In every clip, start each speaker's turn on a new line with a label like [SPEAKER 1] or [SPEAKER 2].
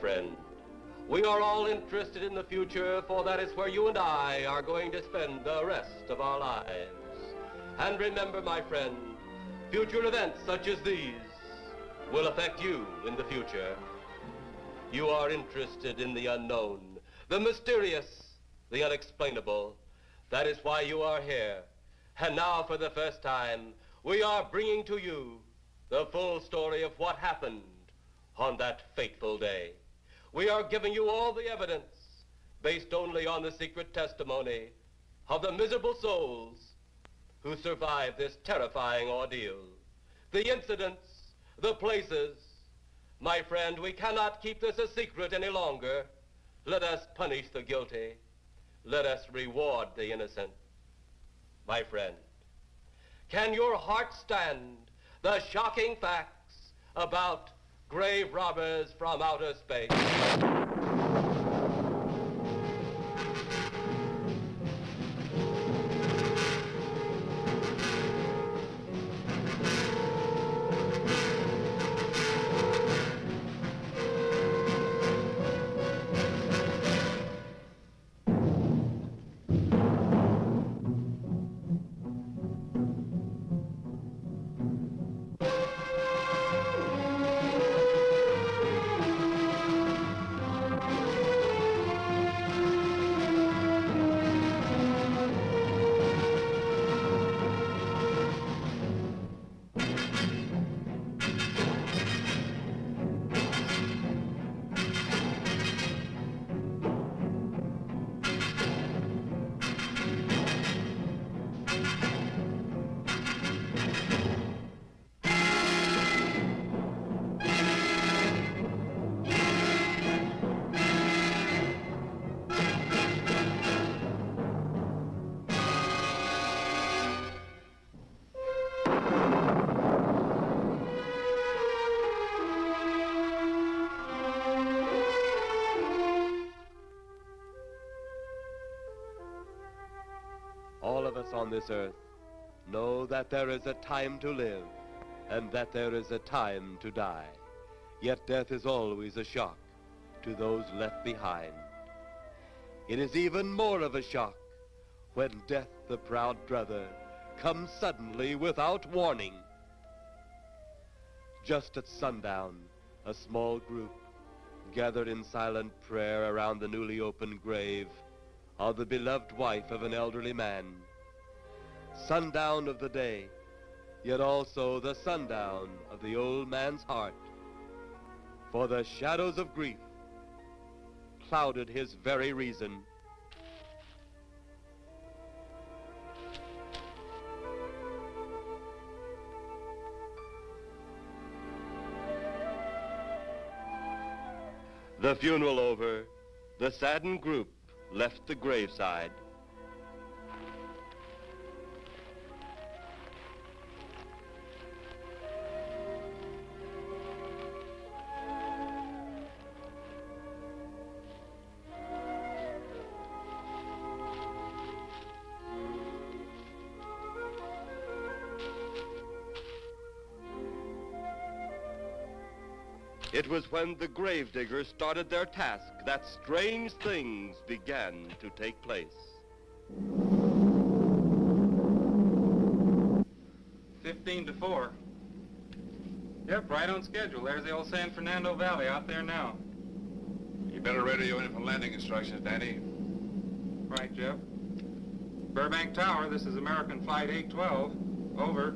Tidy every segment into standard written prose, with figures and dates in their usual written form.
[SPEAKER 1] friend. We are all interested in the future, for that is where you and I are going to spend the rest of our lives. And remember, my friend, future events such as these will affect you in the future. You are interested in the unknown, the mysterious, the unexplainable. That is why you are here. And now, for the first time, we are bringing to you the full story of what happened on that fateful day. We are giving you all the evidence based only on the secret testimony of the miserable souls who survived this terrifying ordeal. The incidents, the places. My friend, we cannot keep this a secret any longer. Let us punish the guilty. Let us reward the innocent. My friend, can your heart stand the shocking facts about grave robbers from outer space? All of us on this earth know that there is a time to live and that there is a time to die. Yet death is always a shock to those left behind. It is even more of a shock when death, the proud brother, comes suddenly without warning. Just at sundown, a small group gathered in silent prayer around the newly opened grave of the beloved wife of an elderly man. Sundown of the day, yet also the sundown of the old man's heart. For the shadows of grief clouded his very reason. The funeral over, the saddened group left the graveside. It was when the gravediggers started their task that strange things began to take place.
[SPEAKER 2] 15-4. Yep, right on schedule. There's the old San Fernando Valley out there now.
[SPEAKER 3] You better radio in for landing instructions, Danny.
[SPEAKER 2] Right, Jeff. Burbank Tower, this is American Flight 812. Over.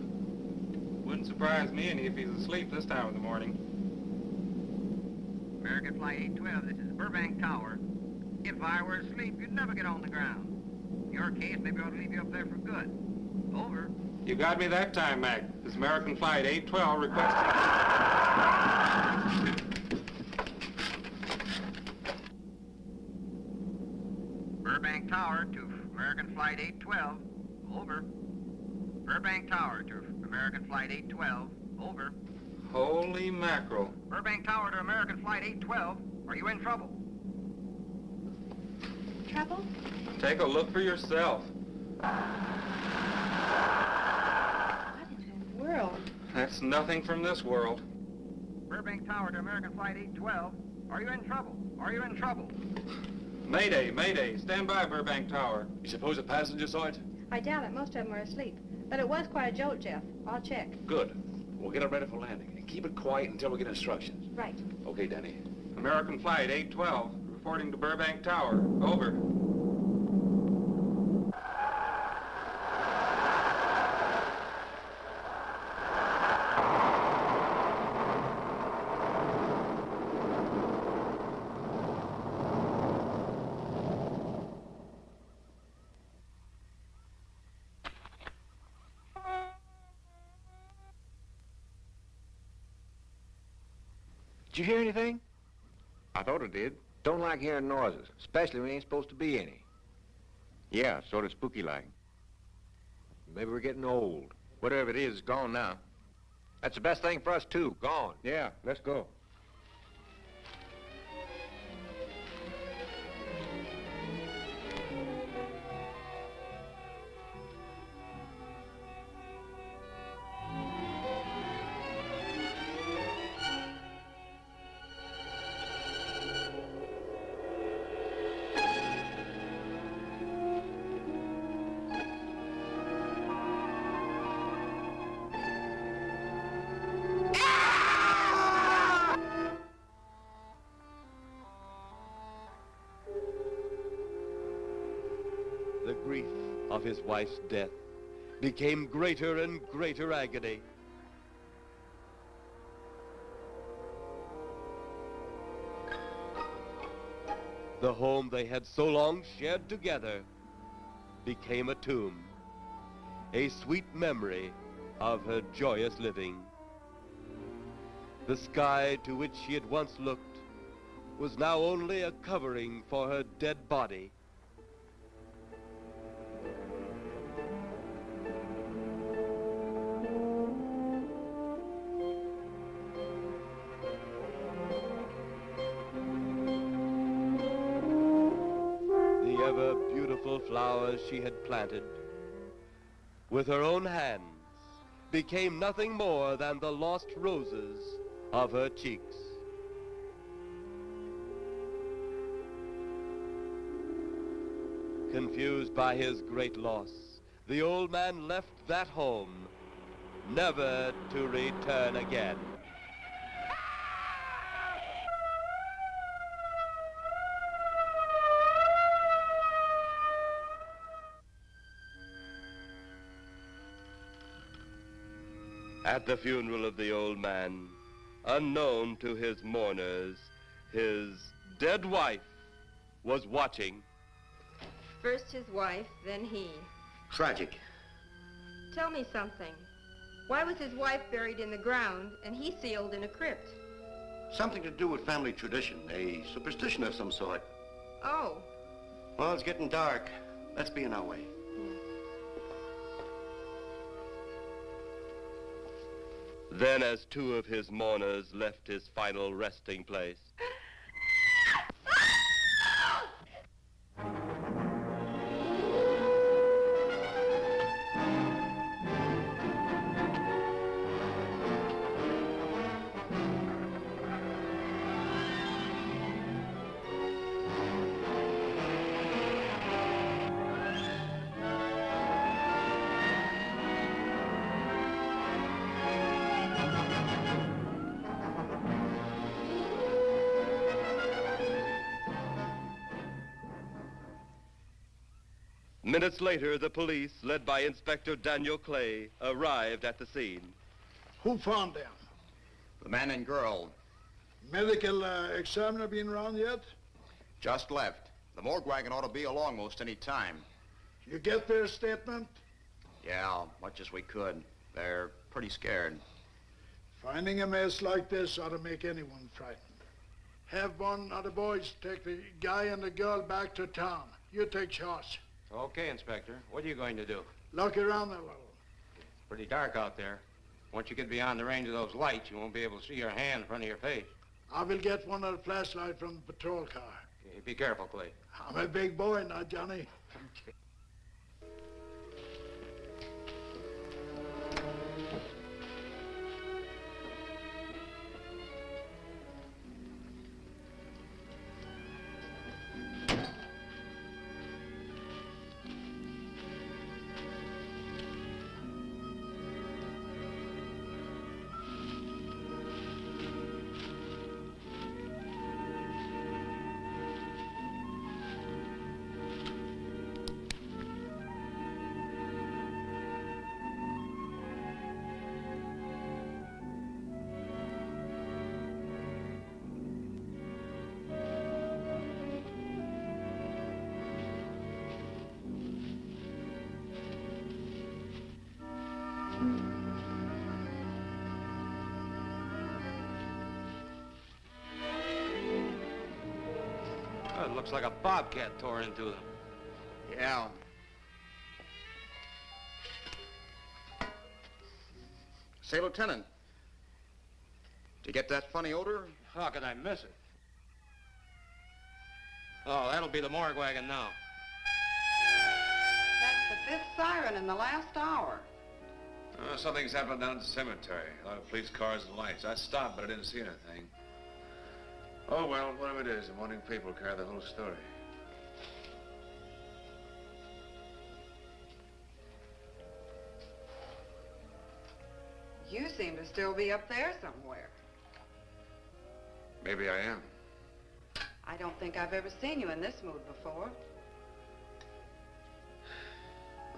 [SPEAKER 2] Wouldn't surprise me any if he's asleep this time of the morning.
[SPEAKER 4] American Flight 812, this is Burbank Tower. If I were asleep, you'd never get on the ground. In your case, maybe I ought to leave you up there for good. Over.
[SPEAKER 2] You got me that time, Mac. This is American Flight 812 requesting...
[SPEAKER 4] Burbank Tower to American Flight 812. Over. Burbank Tower to American Flight 812. Over.
[SPEAKER 2] Holy mackerel.
[SPEAKER 4] Burbank Tower to American Flight 812. Are you in trouble?
[SPEAKER 5] Trouble?
[SPEAKER 2] Take a look for yourself.
[SPEAKER 5] What in the world?
[SPEAKER 2] That's nothing from this world.
[SPEAKER 4] Burbank Tower to American Flight 812. Are you in trouble? Are you in trouble?
[SPEAKER 2] Mayday, mayday. Stand by, Burbank Tower.
[SPEAKER 3] You suppose a passenger saw it?
[SPEAKER 5] I doubt it. Most of them are asleep. But it was quite a jolt, Jeff. I'll check.
[SPEAKER 3] Good. We'll get it ready for landing. And keep it quiet until we get instructions.
[SPEAKER 5] Right.
[SPEAKER 3] Okay, Danny.
[SPEAKER 2] American Flight 812, reporting to Burbank Tower. Over.
[SPEAKER 6] Did you hear anything?
[SPEAKER 7] I thought it did.
[SPEAKER 6] Don't like hearing noises, especially when there ain't supposed to be any.
[SPEAKER 7] Yeah, sort of spooky like.
[SPEAKER 6] Maybe we're getting old.
[SPEAKER 7] Whatever it is, it's gone now.
[SPEAKER 6] That's the best thing for us, too. Gone.
[SPEAKER 7] Yeah, let's go.
[SPEAKER 1] The grief of his wife's death became greater and greater agony. The home they had so long shared together became a tomb, a sweet memory of her joyous living. The sky to which she had once looked was now only a covering for her dead body. The ever-beautiful flowers she had planted with her own hands became nothing more than the lost roses of her cheeks. Confused by his great loss, the old man left that home, never to return again. At the funeral of the old man, unknown to his mourners, his dead wife was watching.
[SPEAKER 8] First his wife, then he.
[SPEAKER 9] Tragic.
[SPEAKER 8] Tell me something. Why was his wife buried in the ground and he sealed in a crypt?
[SPEAKER 9] Something to do with family tradition, a superstition of some sort.
[SPEAKER 8] Oh.
[SPEAKER 9] Well, it's getting dark. Let's be on our way.
[SPEAKER 1] Then, as two of his mourners left his final resting place, minutes later, the police, led by Inspector Daniel Clay, arrived at the scene.
[SPEAKER 10] Who found them?
[SPEAKER 7] The man and girl
[SPEAKER 10] Medical examiner been around yet?
[SPEAKER 7] just left. The morgue wagon ought to be along most any time.
[SPEAKER 10] You get their statement?
[SPEAKER 7] Yeah, much as we could. They're pretty scared.
[SPEAKER 10] Finding a mess like this ought to make anyone frightened. Have one of the boys take the guy and the girl back to town. You take charge.
[SPEAKER 2] Okay, Inspector. What are you going to do?
[SPEAKER 10] Look around a little.
[SPEAKER 2] It's pretty dark out there. Once you get beyond the range of those lights, you won't be able to see your hand in front of your face.
[SPEAKER 10] I will get one of the flashlights from the patrol car.
[SPEAKER 2] Okay, be careful, Clay.
[SPEAKER 10] I'm a big boy now, Johnny.
[SPEAKER 11] Looks like a bobcat tore into them.
[SPEAKER 7] Yeah. Say, Lieutenant, did you get that funny odor?
[SPEAKER 11] How could I miss it? Oh, that'll be the morgue wagon now.
[SPEAKER 12] That's the fifth siren in the last hour.
[SPEAKER 3] Something's happened down at the cemetery. A lot of police cars and lights. I stopped, but I didn't see anything. Oh, well, whatever it is, the morning people carry the whole story.
[SPEAKER 12] You seem to still be up there somewhere.
[SPEAKER 3] Maybe I am.
[SPEAKER 12] I don't think I've ever seen you in this mood before.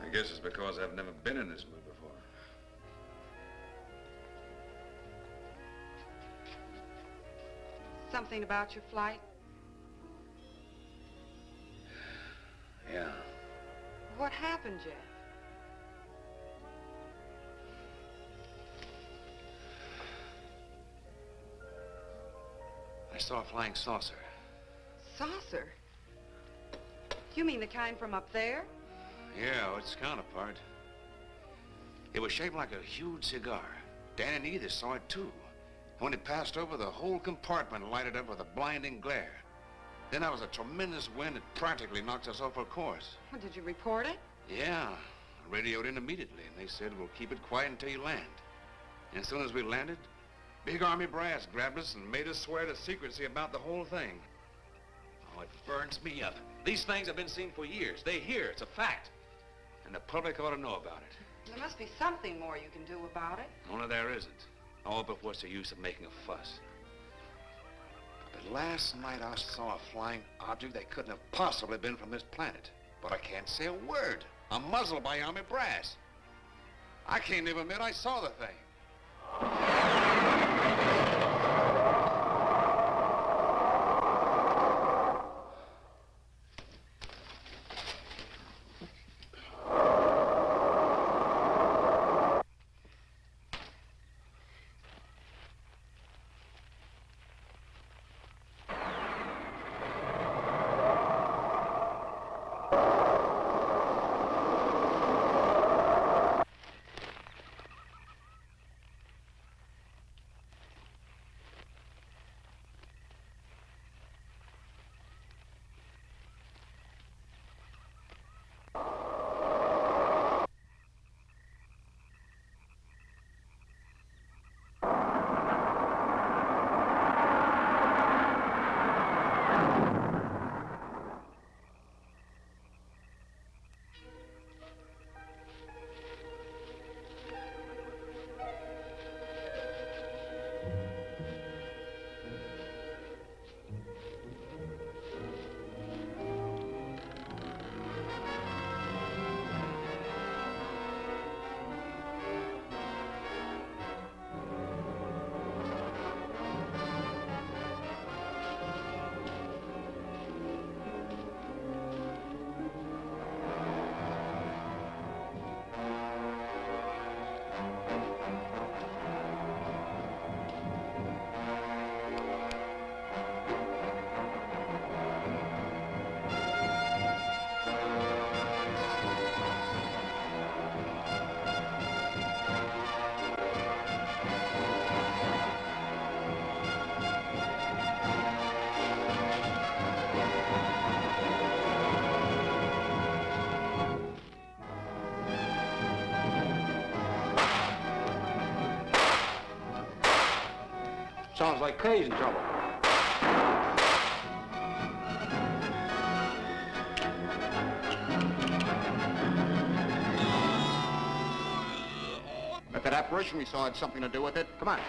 [SPEAKER 3] I guess it's because I've never been in this mood before.
[SPEAKER 12] Something about your flight?
[SPEAKER 3] Yeah.
[SPEAKER 12] What happened, Jeff?
[SPEAKER 3] I saw a flying saucer.
[SPEAKER 12] Saucer? You mean the kind from up there?
[SPEAKER 3] Yeah, its counterpart. It was shaped like a huge cigar. Dan and Edith saw it too. When it passed over, the whole compartment lighted up with a blinding glare. Then there was a tremendous wind that practically knocked us off our course.
[SPEAKER 12] Well, did you report it?
[SPEAKER 3] Yeah, I radioed in immediately, and they said, we'll keep it quiet until you land. And as soon as we landed, big Army brass grabbed us and made us swear to secrecy about the whole thing. Oh, it burns me up. These things have been seen for years. They hear, it's a fact. And the public ought to know about it.
[SPEAKER 12] There must be something more you can do about it.
[SPEAKER 3] Only there isn't. Oh, but what's the use of making a fuss? But last night I saw a flying object that couldn't have possibly been from this planet. But I can't say a word. I'm muzzled by Army brass. I can't even admit I saw the thing.
[SPEAKER 11] Sounds like Kay's in trouble.
[SPEAKER 7] If that apparition we saw had something to do with it, come on.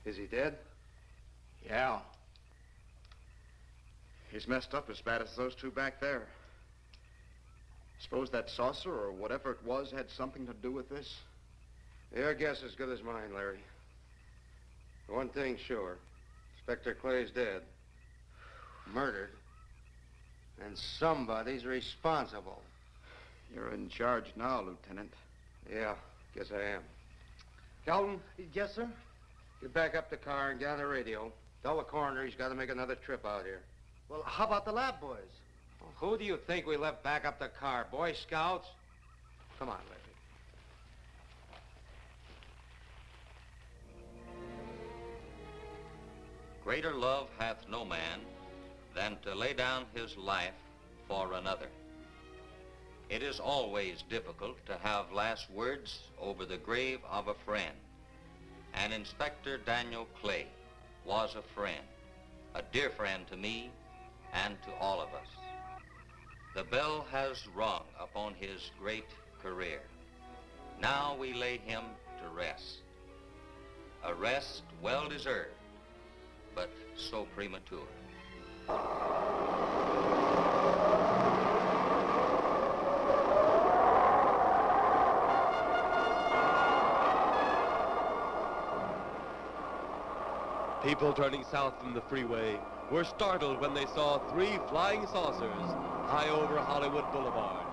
[SPEAKER 9] Is he dead?
[SPEAKER 7] Yeah. He's messed up as bad as those two back there. Suppose that saucer or whatever it was had something to do with this?
[SPEAKER 11] Your guess is as good as mine, Larry. One thing's sure. Inspector Clay's dead. Murdered. And somebody's responsible.
[SPEAKER 7] You're in charge now, Lieutenant.
[SPEAKER 11] Yeah, guess I am. Kelton?
[SPEAKER 13] Yes, sir?
[SPEAKER 11] Get back up the car and get on the radio. Tell the coroner he's got to make another trip out here.
[SPEAKER 13] Well, how about the lab boys?
[SPEAKER 11] Well, who do you think we left back up the car? Boy Scouts? Come on, Larry.
[SPEAKER 14] Greater love hath no man than to lay down his life for another. It is always difficult to have last words over the grave of a friend. And Inspector Daniel Clay was a friend, a dear friend to me and to all of us. The bell has rung upon his great career. Now we lay him to rest. A rest well deserved, but so premature.
[SPEAKER 1] People turning south from the freeway were startled when they saw 3 flying saucers high over Hollywood Boulevard.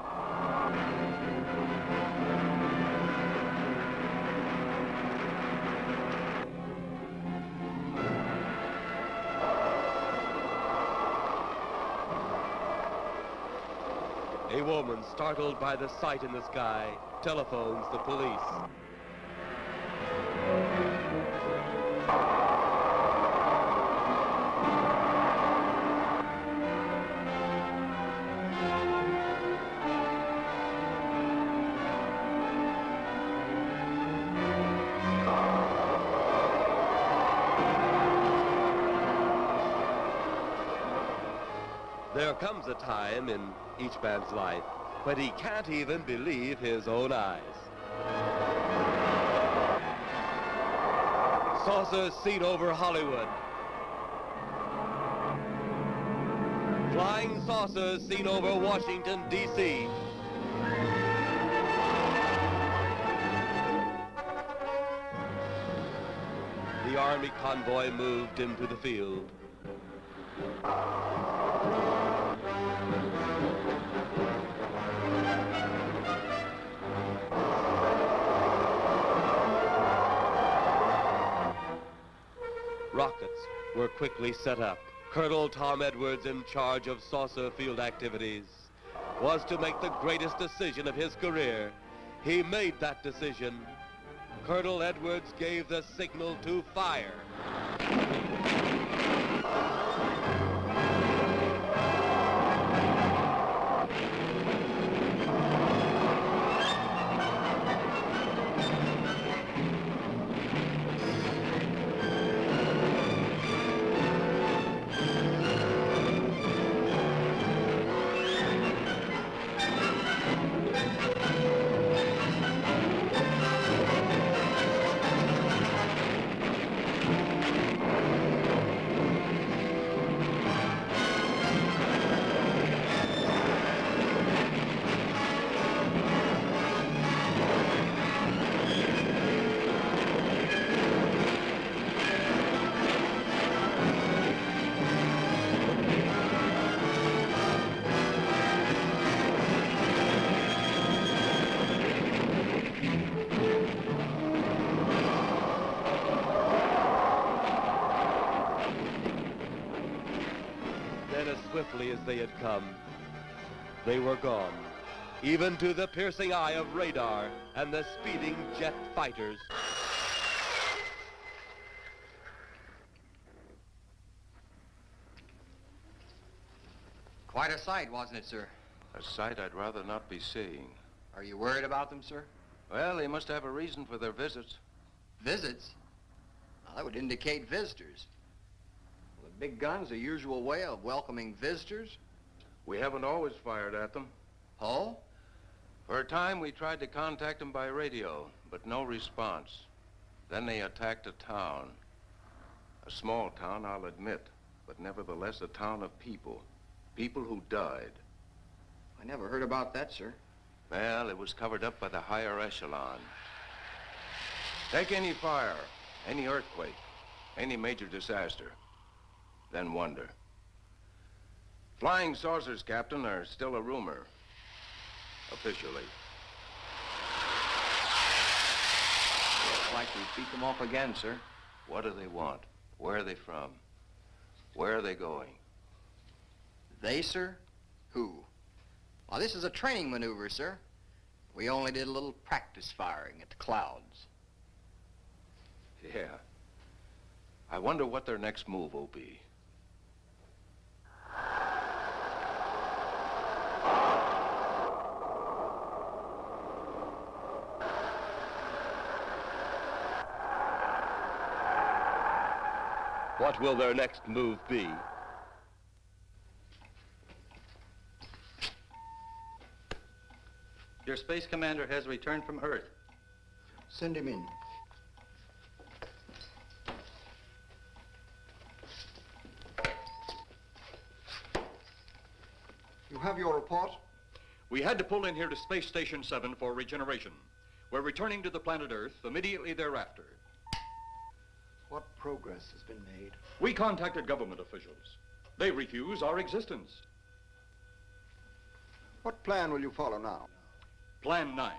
[SPEAKER 1] A woman, startled by the sight in the sky, telephones the police. There comes a time in each man's life when he can't even believe his own eyes. Saucers seen over Hollywood. Flying saucers seen over Washington, D.C. The Army convoy moved into the field. Rockets were quickly set up. Colonel Tom Edwards, in charge of saucer field activities, was to make the greatest decision of his career. He made that decision. Colonel Edwards gave the signal to fire. Then, as swiftly as they had come, they were gone, even to the piercing eye of radar and the speeding jet fighters.
[SPEAKER 4] Quite a sight, wasn't it, sir?
[SPEAKER 15] A sight I'd rather not be seeing.
[SPEAKER 4] Are you worried about them, sir?
[SPEAKER 15] Well, they must have a reason for their visits.
[SPEAKER 4] Visits? Well, that would indicate visitors. Well, the big gun's the usual way of welcoming visitors.
[SPEAKER 15] We haven't always fired at them.
[SPEAKER 4] Oh?
[SPEAKER 15] For a time, we tried to contact them by radio, but no response. Then they attacked a town. A small town, I'll admit, but nevertheless a town of people. People who died.
[SPEAKER 4] I never heard about that, sir.
[SPEAKER 15] Well, it was covered up by the higher echelon. Take any fire, any earthquake, any major disaster, then wonder. Flying saucers, Captain, are still a rumor, officially.
[SPEAKER 6] Looks like we beat them off again, sir.
[SPEAKER 15] What do they want? Where are they from? Where are they going?
[SPEAKER 4] They, sir? Who? Well, this is a training maneuver, sir. We only did a little practice firing at the clouds.
[SPEAKER 15] Yeah. I wonder what their next move will be.
[SPEAKER 1] What will their next move be?
[SPEAKER 16] Your space commander has returned from Earth.
[SPEAKER 11] Send him in. You have your report?
[SPEAKER 17] We had to pull in here to Space Station 7 for regeneration. We're returning to the planet Earth immediately thereafter.
[SPEAKER 11] What progress has been made?
[SPEAKER 17] We contacted government officials. They refuse our existence.
[SPEAKER 11] What plan will you follow now?
[SPEAKER 17] Plan 9.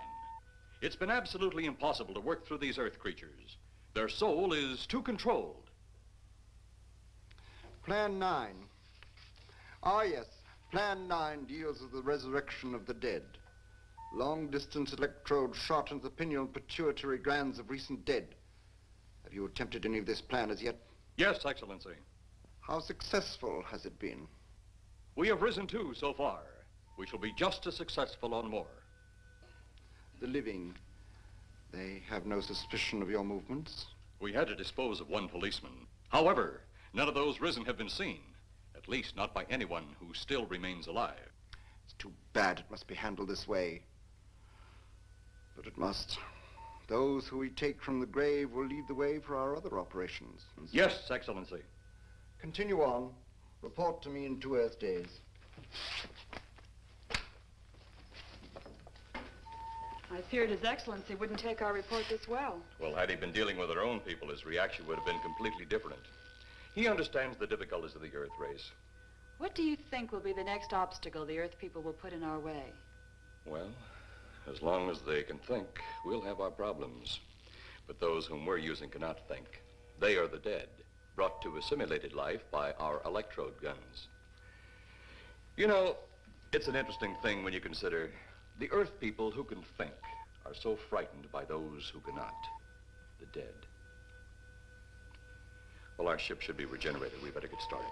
[SPEAKER 17] It's been absolutely impossible to work through these Earth creatures. Their soul is too controlled.
[SPEAKER 11] Plan 9. Ah, yes. Plan 9 deals with the resurrection of the dead. Long-distance electrode shot into the pineal pituitary glands of recent dead. Have you attempted any of this plan as yet?
[SPEAKER 17] Yes, Excellency.
[SPEAKER 11] How successful has it been?
[SPEAKER 17] We have risen 2 so far. We shall be just as successful on more.
[SPEAKER 11] The living, they have no suspicion of your movements?
[SPEAKER 17] We had to dispose of 1 policeman. However, none of those risen have been seen. At least not by anyone who still remains alive.
[SPEAKER 11] It's too bad it must be handled this way. But it must. Those who we take from the grave will lead the way for our other operations.
[SPEAKER 17] Yes, Excellency.
[SPEAKER 11] Continue on. Report to me in 2 Earth days.
[SPEAKER 12] I feared His Excellency wouldn't take our report this well.
[SPEAKER 17] Well, had he been dealing with our own people, his reaction would have been completely different. He understands the difficulties of the Earth race.
[SPEAKER 12] What do you think will be the next obstacle the Earth people will put in our way?
[SPEAKER 17] Well, as long as they can think, we'll have our problems. But those whom we're using cannot think. They are the dead, brought to a simulated life by our electrode guns. You know, it's an interesting thing when you consider the Earth people who can think are so frightened by those who cannot, the dead. Well, our ship should be regenerated. We better get started.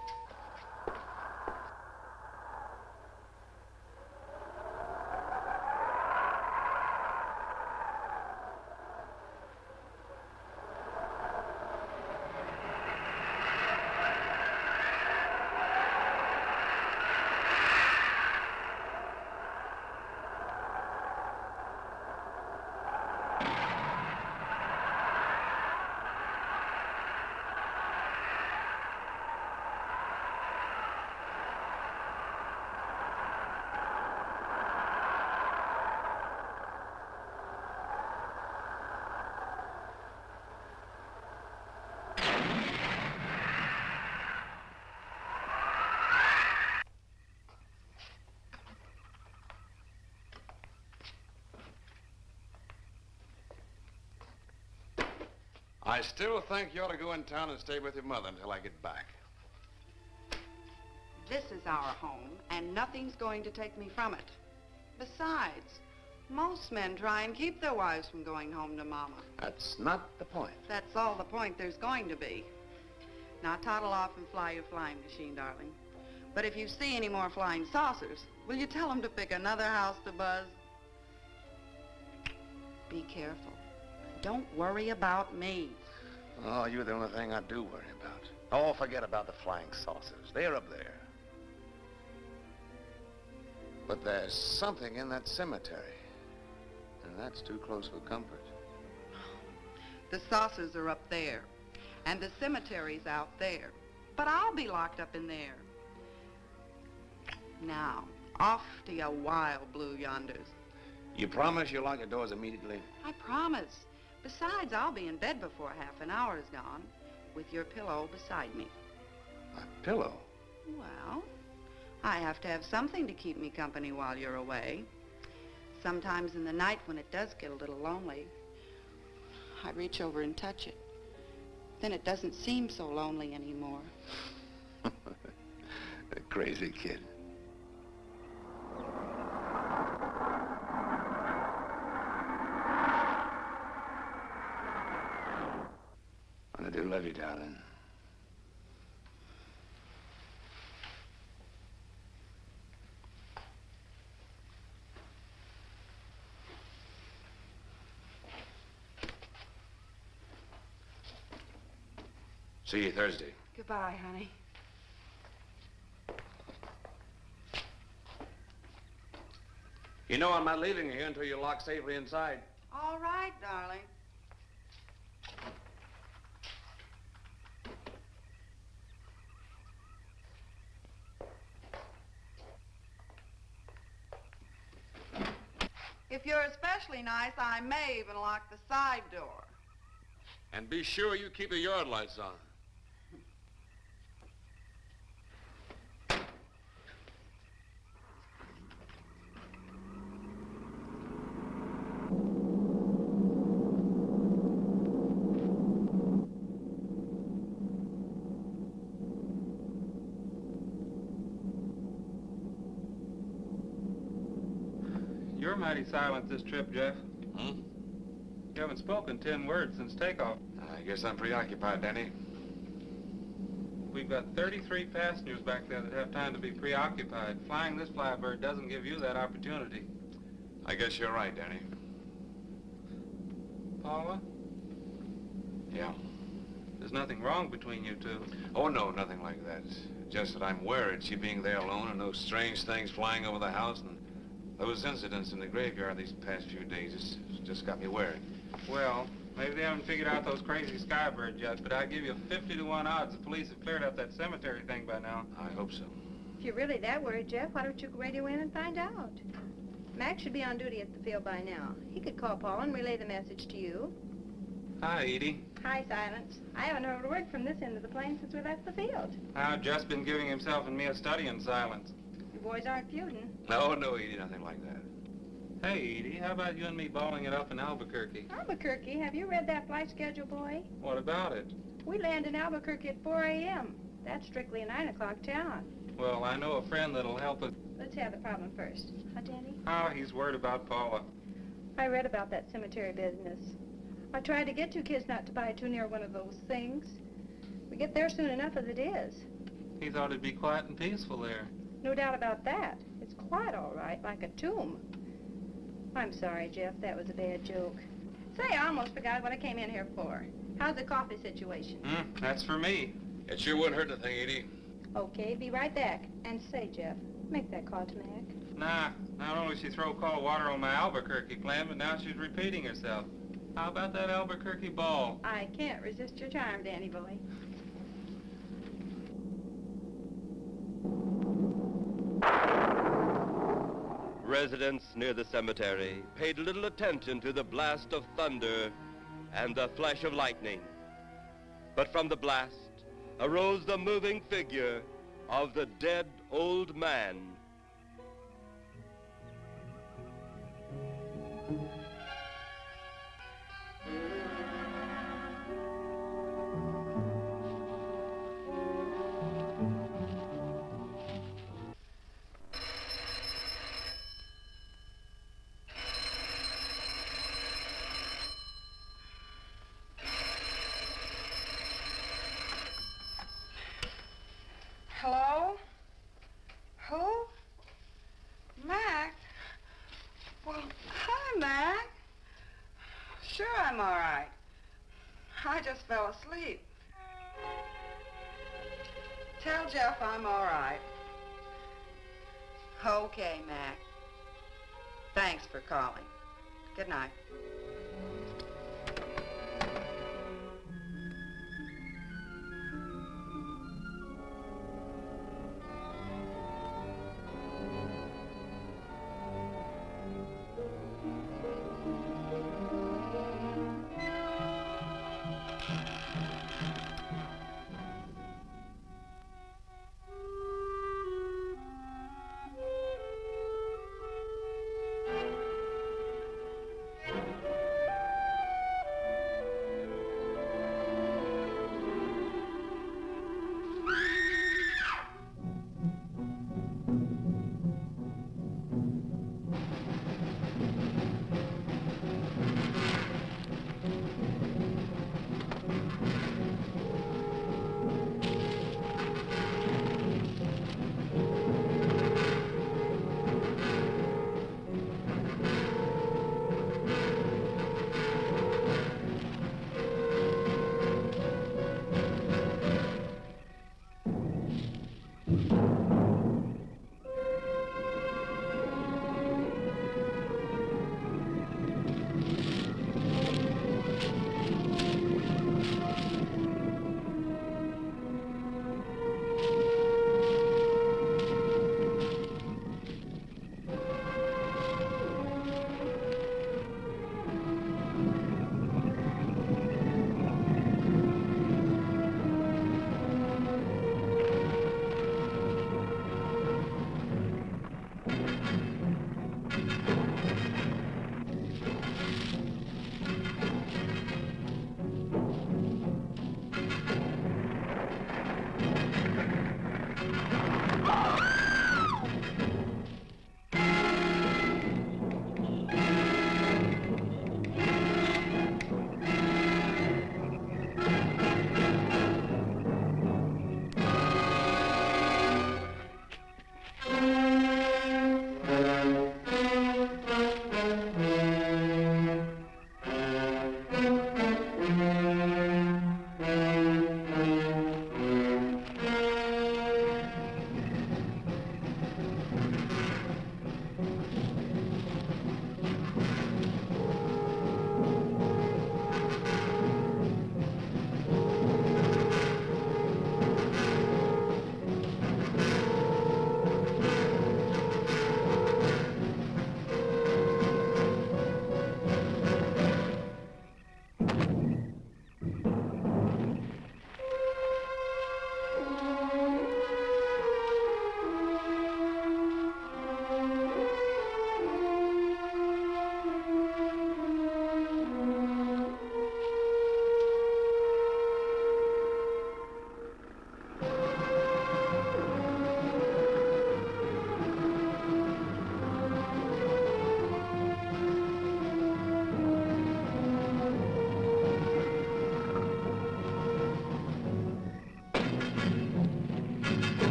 [SPEAKER 3] I still think you ought to go in town and stay with your mother until I get back.
[SPEAKER 12] This is our home, and nothing's going to take me from it. Besides, most men try and keep their wives from going home to Mama.
[SPEAKER 3] That's not the point.
[SPEAKER 12] That's all the point there's going to be. Now toddle off and fly your flying machine, darling. But if you see any more flying saucers, will you tell them to pick another house to buzz? Be careful. Don't worry about me.
[SPEAKER 3] Oh, you're the only thing I do worry about. Oh, forget about the flying saucers. They're up there. But there's something in that cemetery. And that's too close for comfort.
[SPEAKER 12] The saucers are up there, and the cemetery's out there. But I'll be locked up in there. Now, off to your wild blue yonders.
[SPEAKER 3] You promise you'll lock the doors immediately?
[SPEAKER 12] I promise. Besides, I'll be in bed before half an hour is gone, with your pillow beside me.
[SPEAKER 15] A pillow?
[SPEAKER 12] Well, I have to have something to keep me company while you're away. Sometimes in the night when it does get a little lonely, I reach over and touch it. Then it doesn't seem so lonely anymore.
[SPEAKER 15] A crazy kid. I do love you, darling.
[SPEAKER 3] See you Thursday.
[SPEAKER 12] Goodbye, honey.
[SPEAKER 3] You know I'm not leaving you here until you're locked safely inside.
[SPEAKER 12] All right, darling. If you're especially nice, I may even lock the side door.
[SPEAKER 3] And be sure you keep the yard lights on.
[SPEAKER 2] You're mighty silent this trip, Jeff.
[SPEAKER 3] Hmm?
[SPEAKER 2] You haven't spoken 10 words since takeoff.
[SPEAKER 3] I guess I'm preoccupied, Danny.
[SPEAKER 2] We've got 33 passengers back there that have time to be preoccupied. Flying this flybird doesn't give you that opportunity.
[SPEAKER 3] I guess you're right, Danny.
[SPEAKER 2] Paula?
[SPEAKER 3] Yeah.
[SPEAKER 2] There's nothing wrong between you two.
[SPEAKER 3] Oh, no, nothing like that. Just that I'm worried, she being there alone and those strange things flying over the house and those incidents in the graveyard these past few days. It's just got me worried.
[SPEAKER 2] Well, maybe they haven't figured out those crazy skybirds yet, but I give you 50 to 1 odds the police have cleared up that cemetery thing by now.
[SPEAKER 3] I hope so.
[SPEAKER 5] If you're really that worried, Jeff, why don't you radio in and find out? Mac should be on duty at the field by now. He could call Paul and relay the message to you.
[SPEAKER 2] Hi, Edie.
[SPEAKER 5] Hi, Silence. I haven't heard a word from this end of the plane since we left the field.
[SPEAKER 2] I've just been giving himself and me a study in silence.
[SPEAKER 5] You boys aren't feuding.
[SPEAKER 3] No, Edie, nothing like that.
[SPEAKER 2] Hey, Edie, how about you and me balling it up in Albuquerque?
[SPEAKER 5] Albuquerque? Have you read that flight schedule, boy?
[SPEAKER 2] What about it?
[SPEAKER 5] We land in Albuquerque at 4 a.m. That's strictly a 9 o'clock town.
[SPEAKER 2] Well, I know a friend that'll help us.
[SPEAKER 5] Let's have the problem first. Huh, Danny?
[SPEAKER 2] Oh, he's worried about Paula.
[SPEAKER 5] I read about that cemetery business. I tried to get you kids not to buy too near one of those things. We get there soon enough as it is.
[SPEAKER 2] He thought it'd be quiet and peaceful there.
[SPEAKER 5] No doubt about that. It's quiet, all right, like a tomb. I'm sorry, Jeff. That was a bad joke. Say, I almost forgot what I came in here for. How's the coffee situation?
[SPEAKER 2] That's for me.
[SPEAKER 3] It sure wouldn't hurt anything, Edie.
[SPEAKER 5] Okay, be right back. And say, Jeff, make that call to Mac.
[SPEAKER 2] Nah, not only she throw cold water on my Albuquerque plan, but now she's repeating herself. How about that Albuquerque ball?
[SPEAKER 5] I can't resist your charm, Danny boy.
[SPEAKER 1] Residents near the cemetery paid little attention to the blast of thunder and the flash of lightning. But from the blast arose the moving figure of the dead old man.
[SPEAKER 12] Hello? Who? Mac? Well, hi, Mac. Sure, I'm all right. I just fell asleep. Tell Jeff I'm all right. Okay, Mac. Thanks for calling. Good night.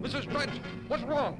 [SPEAKER 3] Mrs. Trent, what's wrong?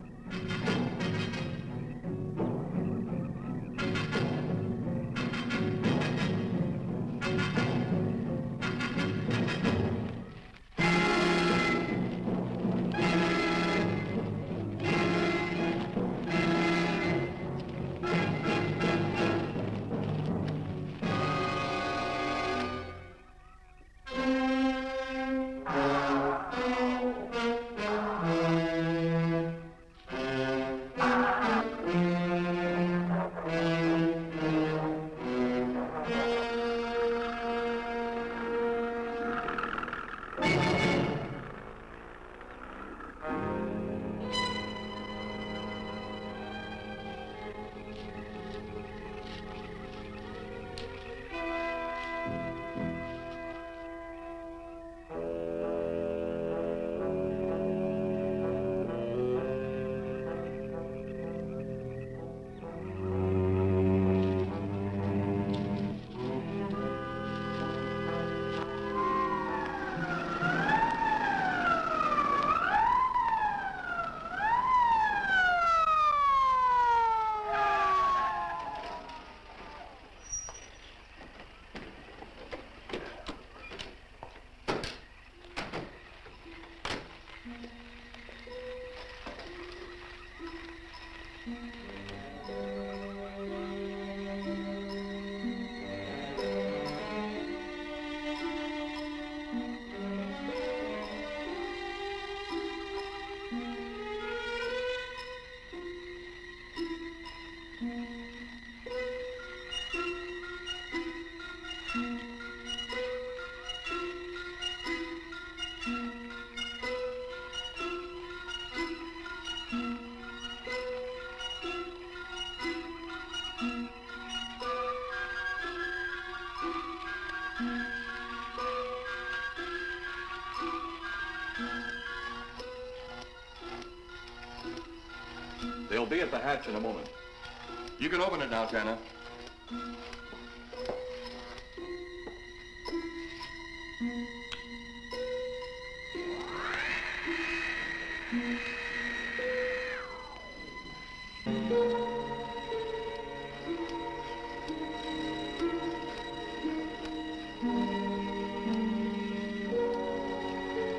[SPEAKER 17] They'll be at the hatch in a moment. You can open it now, Tanner.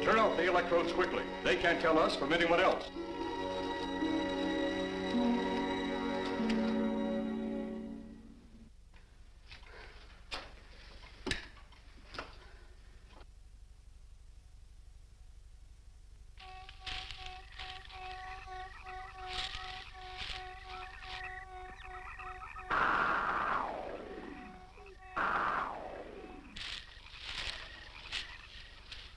[SPEAKER 3] Turn off the
[SPEAKER 17] electrodes quickly. They can't tell us from anyone else.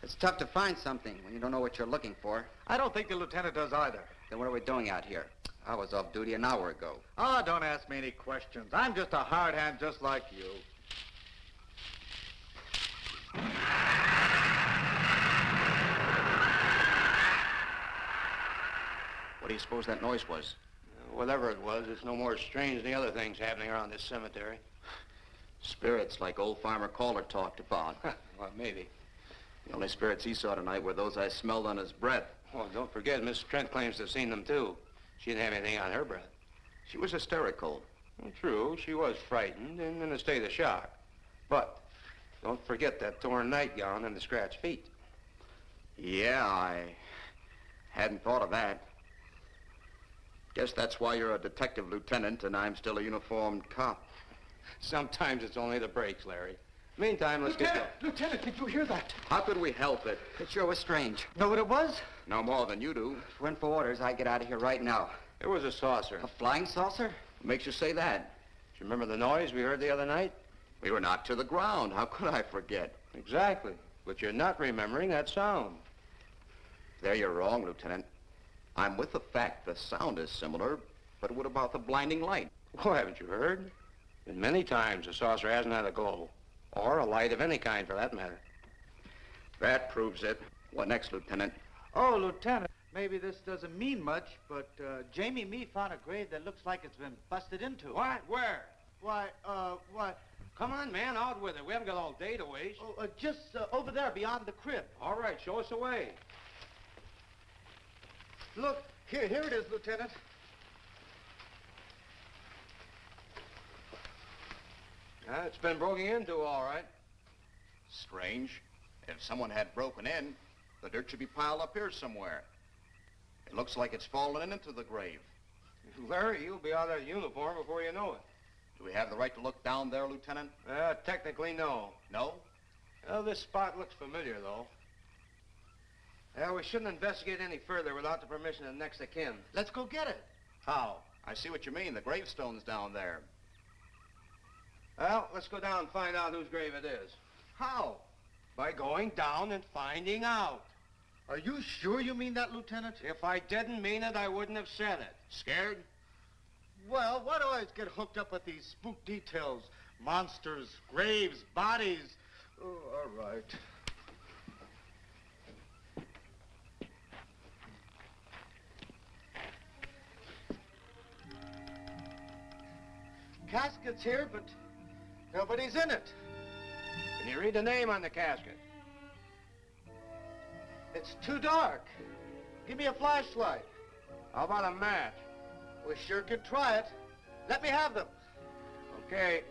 [SPEAKER 6] It's tough to find something when you don't know what you're looking for.
[SPEAKER 13] I don't think the lieutenant does either.
[SPEAKER 6] Then what are we doing out here? I was off duty an hour ago.
[SPEAKER 13] Oh, don't ask me any questions. I'm just a hard hand just like you.
[SPEAKER 6] What do you suppose that noise was?
[SPEAKER 18] Whatever it was, it's no more strange than the other things happening around this cemetery.
[SPEAKER 6] Spirits like old Farmer Calder talked about.
[SPEAKER 18] Well, maybe.
[SPEAKER 6] The only spirits he saw tonight were those I smelled on his breath.
[SPEAKER 18] Well, don't forget, Miss Trent claims to have seen them, too. She didn't have anything on her breath.
[SPEAKER 6] She was hysterical.
[SPEAKER 18] Well, true, she was frightened and in a state of shock. But don't forget that torn nightgown and the scratched feet.
[SPEAKER 6] Yeah, I hadn't thought of that. Guess that's why you're a detective lieutenant and I'm still a uniformed cop.
[SPEAKER 18] Sometimes it's only the breaks, Larry. Meantime, let's get going.
[SPEAKER 13] Lieutenant, did you hear that?
[SPEAKER 6] How could we help it?
[SPEAKER 12] It sure was strange.
[SPEAKER 13] Know what it was?
[SPEAKER 6] No more than you do.
[SPEAKER 12] Went for orders. I get out of here right now.
[SPEAKER 18] It was a saucer.
[SPEAKER 12] A flying saucer?
[SPEAKER 6] What makes you say that?
[SPEAKER 18] Do you remember the noise we heard the other night?
[SPEAKER 6] We were knocked to the ground. How could I forget?
[SPEAKER 18] Exactly. But you're not remembering that sound.
[SPEAKER 6] There you're wrong, Lieutenant. I'm with the fact the sound is similar, but what about the blinding light?
[SPEAKER 18] Oh, haven't you heard? Been many times the saucer hasn't had a glow. Or a light of any kind, for that matter.
[SPEAKER 6] That proves it. What next, Lieutenant?
[SPEAKER 13] Oh, Lieutenant, maybe this doesn't mean much, but Jamie Mee found a grave that looks like it's been busted into.
[SPEAKER 18] What? Where?
[SPEAKER 13] Why,
[SPEAKER 18] Come on, man, out with it. We haven't got all day to waste.
[SPEAKER 13] Oh, just over there beyond the crib.
[SPEAKER 18] All right, show us the way.
[SPEAKER 13] Look, here it is, Lieutenant.
[SPEAKER 18] It's been broken into, all right.
[SPEAKER 7] Strange. If someone had broken in, the dirt should be piled up here somewhere. It looks like it's fallen into the grave.
[SPEAKER 18] Larry, you'll be out of uniform before you know it.
[SPEAKER 7] Do we have the right to look down there, Lieutenant?
[SPEAKER 18] Technically, no.
[SPEAKER 7] No?
[SPEAKER 18] Well, this spot looks familiar, though. We shouldn't investigate any further without the permission of next of kin.
[SPEAKER 13] Let's go get it.
[SPEAKER 7] How? I see what you mean. The gravestone's down there.
[SPEAKER 18] Well, let's go down and find out whose grave it is.
[SPEAKER 13] How?
[SPEAKER 18] By going down and finding out.
[SPEAKER 13] Are you sure you mean that, Lieutenant?
[SPEAKER 18] If I didn't mean it, I wouldn't have said it.
[SPEAKER 7] Scared?
[SPEAKER 13] Well, why do I always get hooked up with these spook details? Monsters, graves, bodies. Oh, all right. Casket's here, but nobody's in it.
[SPEAKER 18] Can you read the name on the casket?
[SPEAKER 13] It's too dark. Give me a flashlight.
[SPEAKER 18] How about a match?
[SPEAKER 13] We sure could try it. Let me have them.
[SPEAKER 18] Okay.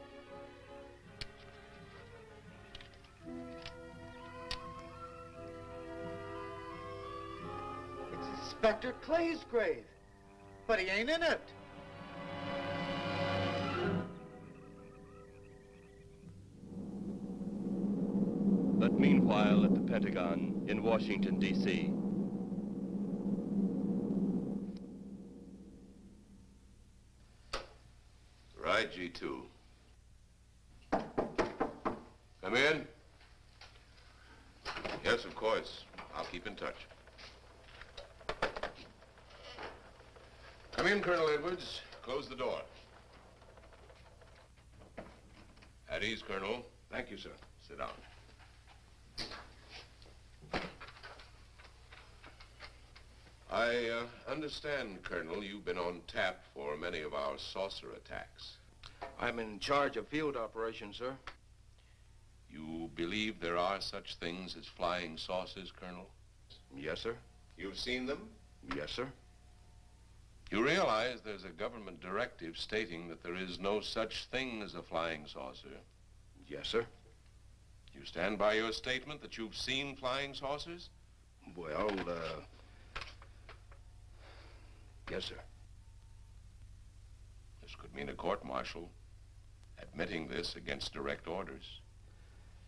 [SPEAKER 13] It's Inspector Clay's grave, but he ain't in it.
[SPEAKER 1] But meanwhile, at the Pentagon in Washington, D.C.
[SPEAKER 3] Right, G2. Come in. Yes, of course. I'll keep in touch. Come in, Colonel Edwards. Close the door. At ease, Colonel.
[SPEAKER 17] Thank you, sir.
[SPEAKER 3] Sit down. I understand, Colonel, you've been on tap for many of our saucer attacks.
[SPEAKER 15] I'm in charge of field operations, sir.
[SPEAKER 3] You believe there are such things as flying saucers, Colonel?
[SPEAKER 15] Yes, sir.
[SPEAKER 3] You've seen them?
[SPEAKER 15] Yes, sir.
[SPEAKER 3] You realize there's a government directive stating that there is no such thing as a flying saucer?
[SPEAKER 15] Yes, sir.
[SPEAKER 3] You stand by your statement that you've seen flying saucers?
[SPEAKER 15] Well, yes, sir.
[SPEAKER 19] This could mean a court-martial, admitting this against direct orders.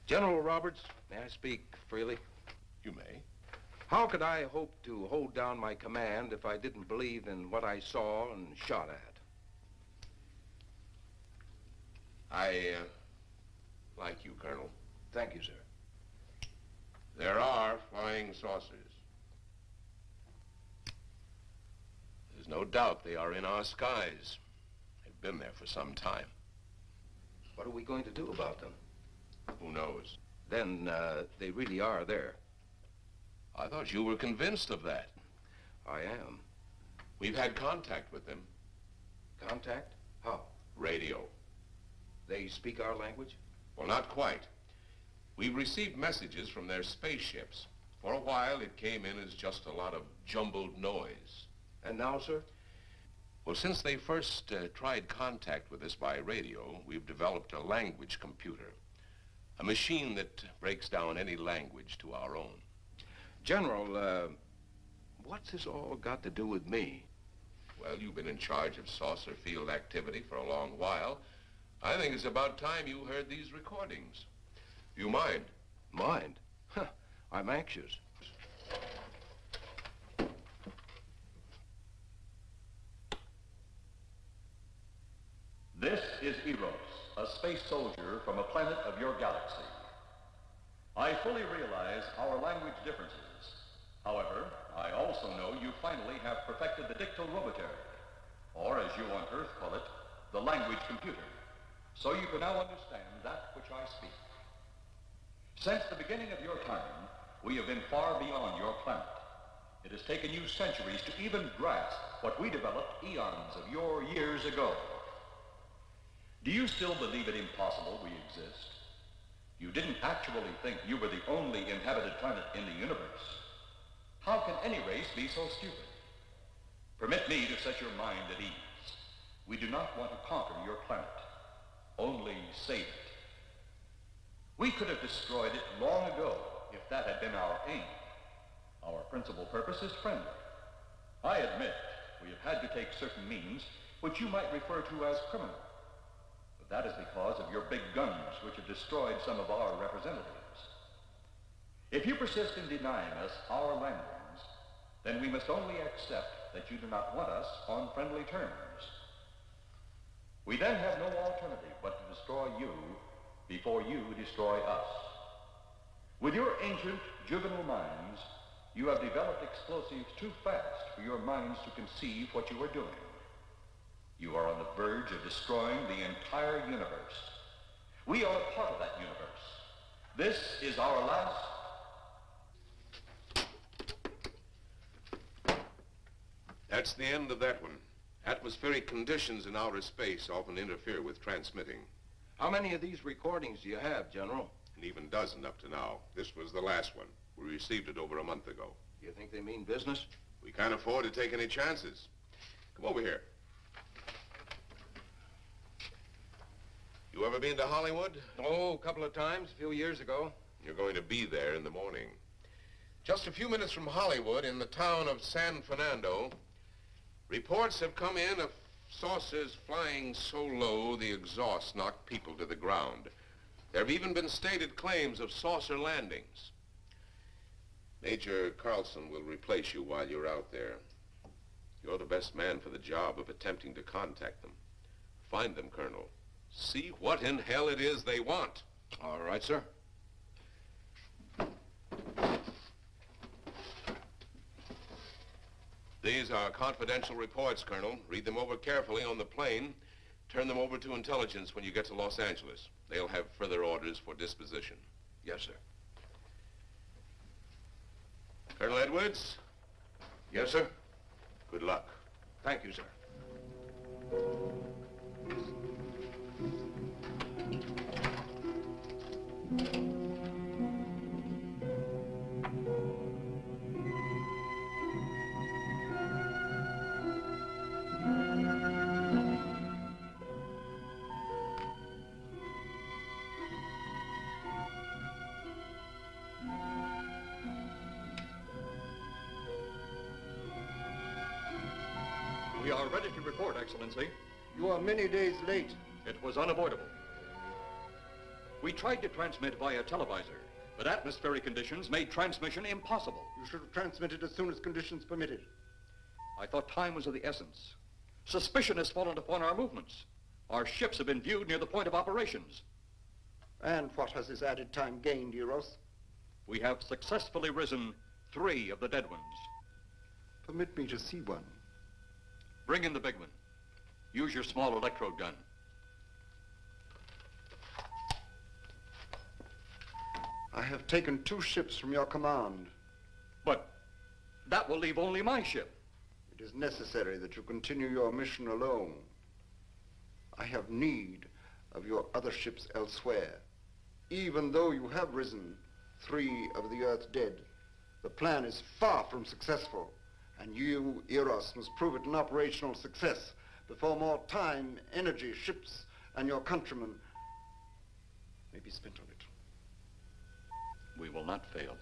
[SPEAKER 15] General Roberts, may I speak freely?
[SPEAKER 19] You may.
[SPEAKER 15] How could I hope to hold down my command if I didn't believe in what I saw and shot at?
[SPEAKER 19] I like you, Colonel.
[SPEAKER 15] Thank you, sir.
[SPEAKER 19] There are flying saucers. There's no doubt they are in our skies. They've been there for some time.
[SPEAKER 15] What are we going to do about them?
[SPEAKER 19] Who knows?
[SPEAKER 15] Then, they really are there.
[SPEAKER 19] I thought you were convinced of that.
[SPEAKER 15] I am.
[SPEAKER 19] We've had contact with them.
[SPEAKER 15] Contact? How?
[SPEAKER 19] Radio.
[SPEAKER 15] They speak our language?
[SPEAKER 19] Well, not quite. We've received messages from their spaceships. For a while, it came in as just a lot of jumbled noise.
[SPEAKER 15] And now, sir?
[SPEAKER 19] Well, since they first tried contact with us by radio, we've developed a language computer. A machine that breaks down any language to our own.
[SPEAKER 15] General, what's this all got to do with me?
[SPEAKER 19] Well, you've been in charge of saucer field activity for a long while. I think it's about time you heard these recordings. You mind?
[SPEAKER 15] Mind? Huh, I'm anxious.
[SPEAKER 20] This is Eros, a space soldier from a planet of your galaxy. I fully realize our language differences. However, I also know you finally have perfected the dictorobotery, or as you on Earth call it, the language computer. So you can now understand that which I speak. Since the beginning of your time, we have been far beyond your planet. It has taken you centuries to even grasp what we developed eons of your years ago. Do you still believe it impossible we exist? You didn't actually think you were the only inhabited planet in the universe. How can any race be so stupid? Permit me to set your mind at ease. We do not want to conquer your planet, only save it. We could have destroyed it long ago if that had been our aim. Our principal purpose is friendly. I admit we have had to take certain means which you might refer to as criminal. But that is because of your big guns which have destroyed some of our representatives. If you persist in denying us our landings, then we must only accept that you do not want us on friendly terms. We then have no alternative but to destroy you before you destroy us. With your ancient, juvenile minds, you have developed explosives too fast for your minds to conceive what you are doing. You are on the verge of destroying the entire universe. We are a part of that universe. This is our last...
[SPEAKER 19] That's the end of that one. Atmospheric conditions in outer space often interfere with transmitting.
[SPEAKER 15] How many of these recordings do you have, General?
[SPEAKER 19] An even dozen up to now. This was the last one. We received it over a month ago.
[SPEAKER 15] You think they mean business?
[SPEAKER 19] We can't afford to take any chances. Come over here. You ever been to Hollywood?
[SPEAKER 15] Oh, a couple of times, a few years ago.
[SPEAKER 19] You're going to be there in the morning. Just a few minutes from Hollywood, in the town of San Fernando, reports have come in of saucers flying so low the exhaust knocked people to the ground. There have even been stated claims of saucer landings. Major Carlson will replace you while you're out there. You're the best man for the job of attempting to contact them. Find them, Colonel. See what in hell it is they want.
[SPEAKER 15] All right, sir.
[SPEAKER 19] These are confidential reports, Colonel. Read them over carefully on the plane. Turn them over to intelligence when you get to Los Angeles. They'll have further orders for disposition.
[SPEAKER 15] Yes, sir.
[SPEAKER 19] Colonel Edwards?
[SPEAKER 15] Yes, sir.
[SPEAKER 19] Good luck.
[SPEAKER 15] Thank you, sir.
[SPEAKER 20] We are ready to report, Excellency.
[SPEAKER 11] You are many days late.
[SPEAKER 20] It was unavoidable. We tried to transmit via televisor, but atmospheric conditions made transmission impossible.
[SPEAKER 11] You should have transmitted as soon as conditions permitted.
[SPEAKER 20] I thought time was of the essence. Suspicion has fallen upon our movements. Our ships have been viewed near the point of operations.
[SPEAKER 11] And what has this added time gained, Eros?
[SPEAKER 20] We have successfully risen 3 of the dead ones.
[SPEAKER 11] Permit me to see one.
[SPEAKER 20] Bring in the big one. Use your small electrode gun.
[SPEAKER 11] I have taken 2 ships from your command.
[SPEAKER 20] But that will leave only my ship.
[SPEAKER 11] It is necessary that you continue your mission alone. I have need of your other ships elsewhere. Even though you have risen 3 of the Earth's dead, the plan is far from successful, and you, Eros, must prove it an operational success before more time, energy, ships, and your countrymen may be spent on it.
[SPEAKER 20] We will not fail.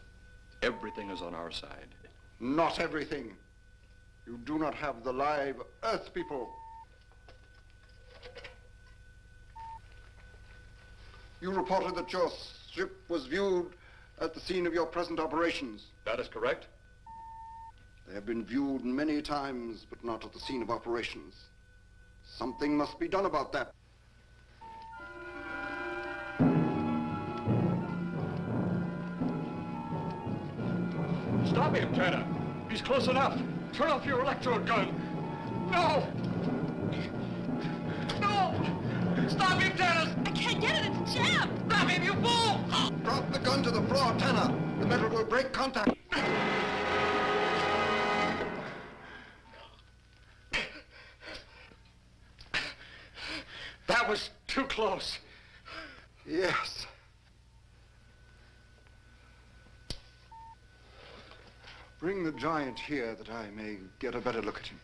[SPEAKER 20] Everything is on our side.
[SPEAKER 11] Not everything. You do not have the live Earth people. You reported that your ship was viewed at the scene of your present operations.
[SPEAKER 20] That is correct.
[SPEAKER 11] They have been viewed many times, but not at the scene of operations. Something must be done about that.
[SPEAKER 20] Stop him, Tanner. He's close enough. Turn off your electrode gun. No! No! Stop him, Tanner!
[SPEAKER 21] I can't get it. It's jammed.
[SPEAKER 20] Stop him, you fool!
[SPEAKER 11] Drop the gun to the floor, Tanner. The metal will break contact.
[SPEAKER 20] That was too close.
[SPEAKER 11] Yes. Bring the giant here that I may get a better look at him.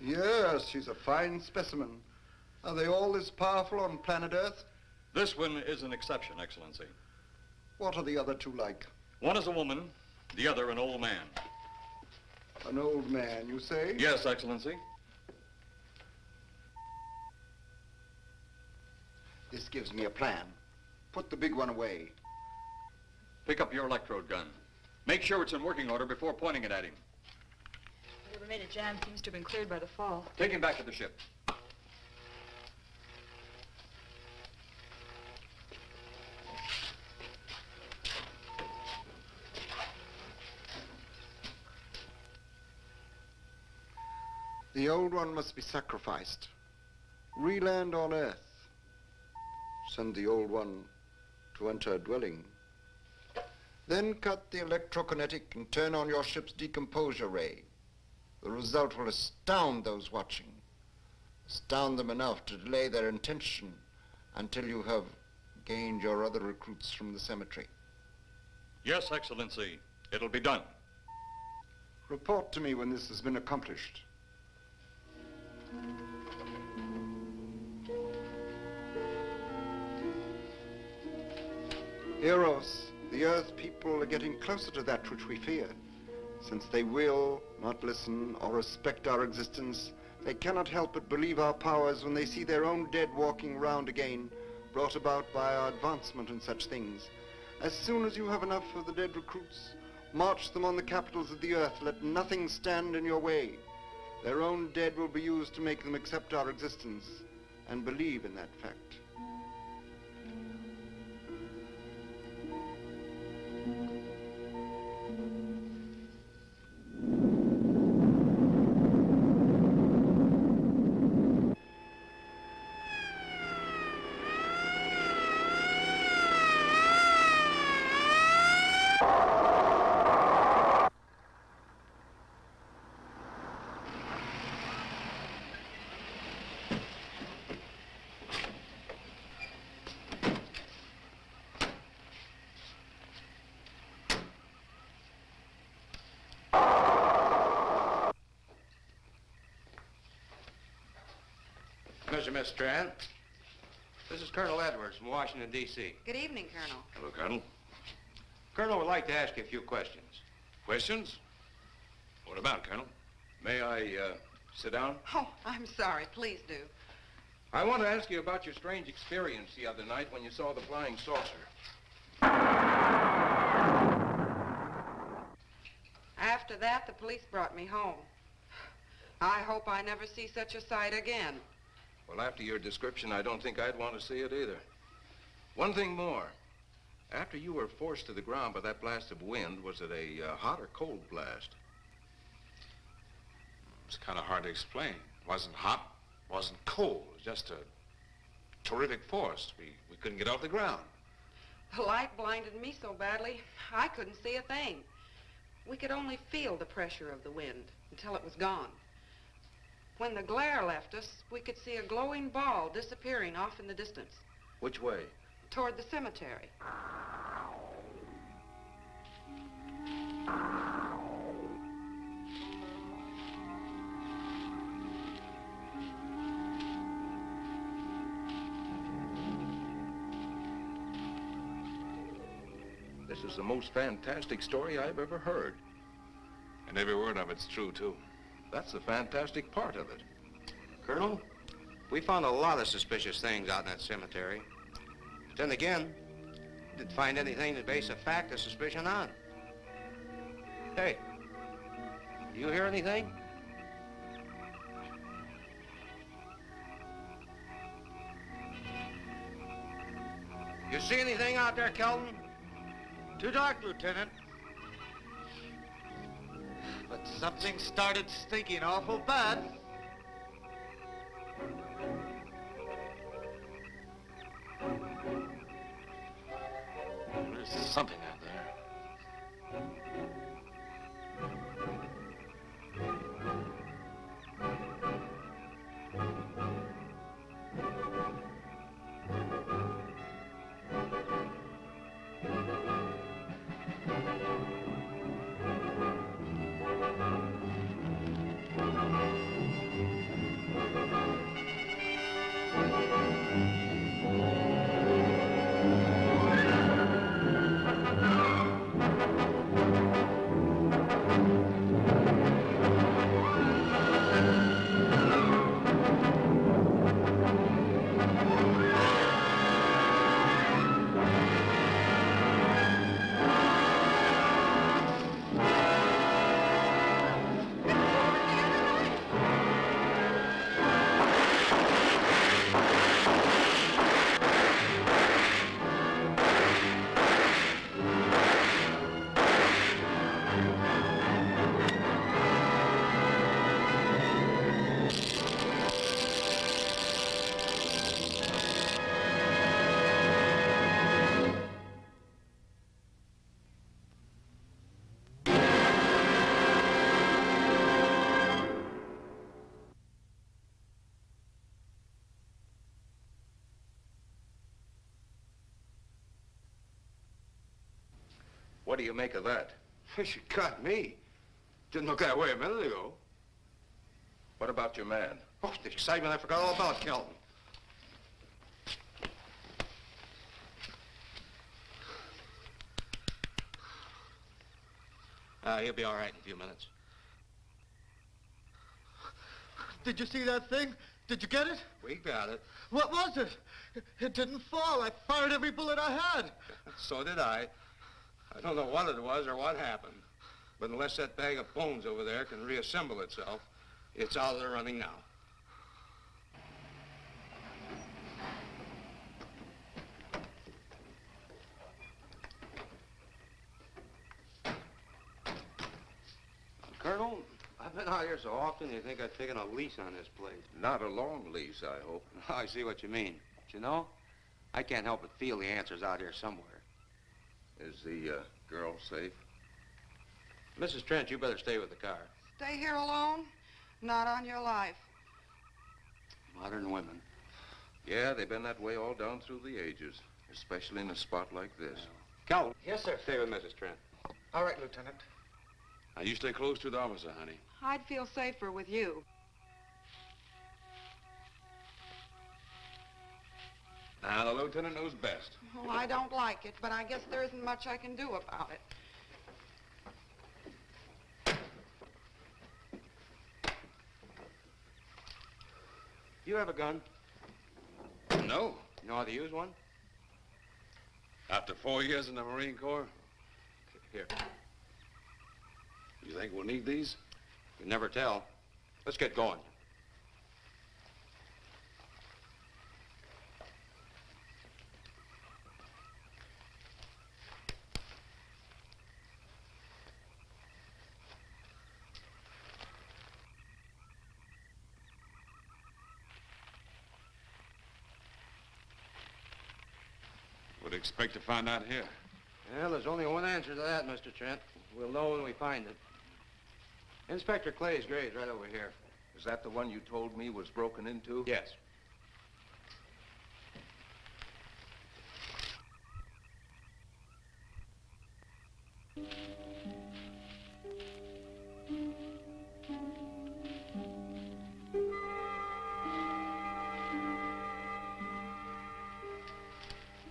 [SPEAKER 11] Yes, he's a fine specimen. Are they all this powerful on planet Earth?
[SPEAKER 20] This one is an exception, Excellency.
[SPEAKER 11] What are the other 2 like?
[SPEAKER 20] One is a woman, the other an old man.
[SPEAKER 11] An old man, you say?
[SPEAKER 20] Yes, Excellency.
[SPEAKER 11] This gives me a plan. Put the big one away.
[SPEAKER 20] Pick up your electrode gun. Make sure it's in working order before pointing it at him.
[SPEAKER 21] Whatever made it jam seems to have been cleared by the fall.
[SPEAKER 20] Take him back to the ship.
[SPEAKER 11] The old one must be sacrificed. Re-land on Earth. Send the old one to enter a dwelling. Then cut the electrokinetic and turn on your ship's decomposure ray. The result will astound those watching. Astound them enough to delay their intention until you have gained your other recruits from the cemetery.
[SPEAKER 20] Yes, Excellency. It'll be done.
[SPEAKER 11] Report to me when this has been accomplished. Eros, the Earth people are getting closer to that which we fear. Since they will not listen or respect our existence, they cannot help but believe our powers when they see their own dead walking round again, brought about by our advancement and such things. As soon as you have enough of the dead recruits, march them on the capitals of the Earth. Let nothing stand in your way. Their own dead will be used to make them accept our existence and believe in that fact.
[SPEAKER 18] Mr. Miss Strand. This is Colonel Edwards from Washington, D.C.
[SPEAKER 12] Good evening, Colonel.
[SPEAKER 3] Hello, Colonel.
[SPEAKER 18] Colonel would like to ask you a few questions.
[SPEAKER 3] Questions? What about, Colonel?
[SPEAKER 15] May I sit down?
[SPEAKER 12] Oh, I'm sorry. Please do.
[SPEAKER 15] I want to ask you about your strange experience the other night when you saw the flying saucer.
[SPEAKER 12] After that, the police brought me home. I hope I never see such a sight again.
[SPEAKER 15] Well, after your description, I don't think I'd want to see it either. One thing more. After you were forced to the ground by that blast of wind, was it a hot or cold blast?
[SPEAKER 3] It's kind of hard to explain. It wasn't hot, wasn't cold. It was just a terrific force. We couldn't get off the ground.
[SPEAKER 12] The light blinded me so badly, I couldn't see a thing. We could only feel the pressure of the wind until it was gone. When the glare left us, we could see a glowing ball disappearing off in the distance.
[SPEAKER 15] Which way?
[SPEAKER 12] Toward the cemetery.
[SPEAKER 15] This is the most fantastic story I've ever heard.
[SPEAKER 3] And every word of it's true, too.
[SPEAKER 15] That's the fantastic part of it.
[SPEAKER 18] Colonel, we found a lot of suspicious things out in that cemetery. But then again, didn't find anything to base a fact or suspicion on. Hey, you hear anything? You see anything out there, Kelton?
[SPEAKER 13] Too dark, Lieutenant. But something started stinking awful bad.
[SPEAKER 3] There's something out there.
[SPEAKER 15] What do you make of that?
[SPEAKER 18] You got me. Didn't look that way a minute ago.
[SPEAKER 15] What about your man?
[SPEAKER 18] Oh, the excitement, I forgot all about Kelton. He'll be all right in a few minutes.
[SPEAKER 13] Did you see that thing? Did you get it?
[SPEAKER 18] We got it.
[SPEAKER 13] What was it? It didn't fall. I fired every bullet I had.
[SPEAKER 18] So did I. I don't know what it was or what happened. But unless that bag of bones over there can reassemble itself, it's out of the running now. Colonel, I've been out here so often, you think I've taken a lease on this place.
[SPEAKER 15] Not a long lease, I hope.
[SPEAKER 18] I see what you mean. But you know, I can't help but feel the answer's out here somewhere.
[SPEAKER 15] Is the girl safe?
[SPEAKER 18] Mrs. Trent, you better stay with the car.
[SPEAKER 12] Stay here alone? Not on your life.
[SPEAKER 18] Modern women.
[SPEAKER 15] Yeah, they've been that way all down through the ages, especially in a spot like this.
[SPEAKER 18] Calvin. Yes, sir. Stay with Mrs. Trent.
[SPEAKER 13] All right, Lieutenant.
[SPEAKER 3] Now, you stay close to the officer, honey.
[SPEAKER 12] I'd feel safer with you.
[SPEAKER 3] Now, the lieutenant knows best.
[SPEAKER 12] Oh, I don't like it, but I guess there isn't much I can do about it.
[SPEAKER 18] You have a gun?
[SPEAKER 3] No.
[SPEAKER 18] You know how to use one?
[SPEAKER 3] After 4 years in the Marine Corps?
[SPEAKER 18] Here.
[SPEAKER 3] You think we'll need these?
[SPEAKER 18] You never tell. Let's get going.
[SPEAKER 3] What do you expect to find out here?
[SPEAKER 18] Well, there's only one answer to that, Mr. Trent. We'll know when we find it. Inspector Clay's grave's right over here.
[SPEAKER 15] Is that the one you told me was broken into?
[SPEAKER 18] Yes.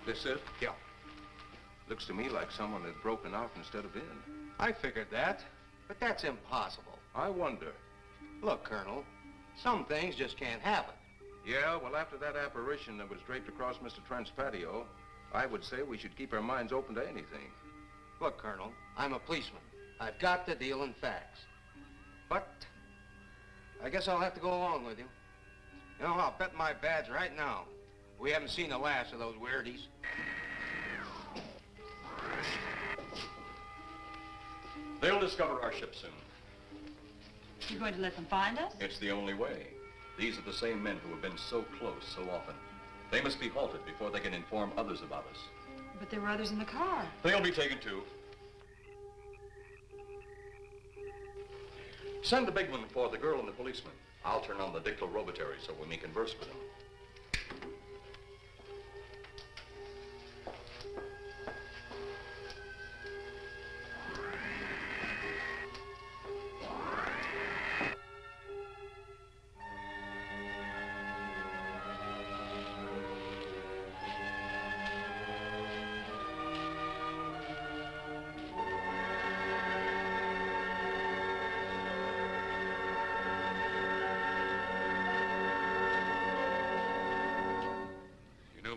[SPEAKER 15] This it?
[SPEAKER 18] Yeah.
[SPEAKER 15] Looks to me like someone had broken out instead of in.
[SPEAKER 18] I figured that, but that's impossible.
[SPEAKER 15] I wonder.
[SPEAKER 18] Look, Colonel, some things just can't happen.
[SPEAKER 15] Yeah, well, after that apparition that was draped across Mr. Trent's patio, I would say we should keep our minds open to anything.
[SPEAKER 18] Look, Colonel, I'm a policeman. I've got to deal in facts. But I guess I'll have to go along with you. You know, I'll bet my badge right now we haven't seen the last of those weirdies.
[SPEAKER 17] They'll discover our ship soon.
[SPEAKER 21] You're going to let them find us?
[SPEAKER 17] It's the only way. These are the same men who have been so close so often. They must be halted before they can inform others about us.
[SPEAKER 21] But there were others in the car.
[SPEAKER 17] They'll be taken too. Send the big one for the girl and the policeman. I'll turn on the dictorobatary so we may converse with them.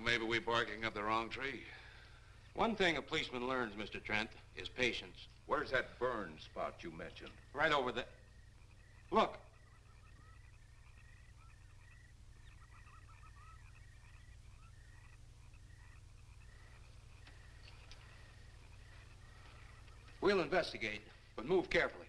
[SPEAKER 3] Maybe we're barking up the wrong tree.
[SPEAKER 18] One thing a policeman learns, Mr. Trent, is patience.
[SPEAKER 15] Where's that burn spot you mentioned?
[SPEAKER 18] Right over there. Look. We'll investigate, but move carefully.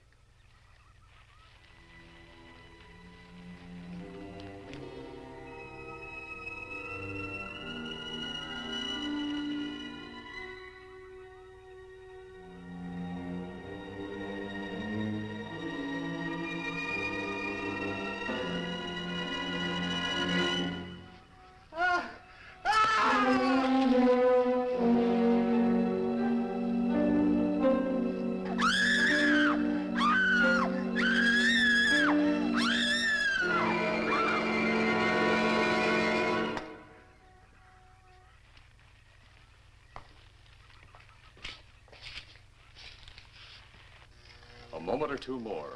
[SPEAKER 17] A moment or two more,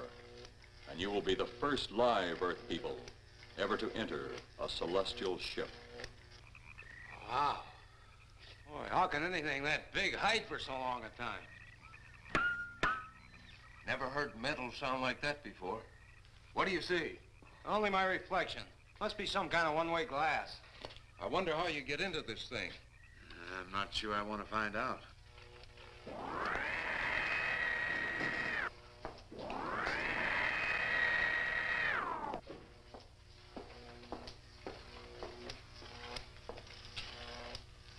[SPEAKER 17] and you will be the first live Earth people ever to enter a celestial ship.
[SPEAKER 18] Wow. Boy, how can anything that big hide for so long a time?
[SPEAKER 15] Never heard metal sound like that before. What do you see?
[SPEAKER 18] Only my reflection. Must be some kind of one-way glass.
[SPEAKER 15] I wonder how you get into this thing.
[SPEAKER 3] I'm not sure I want to find out.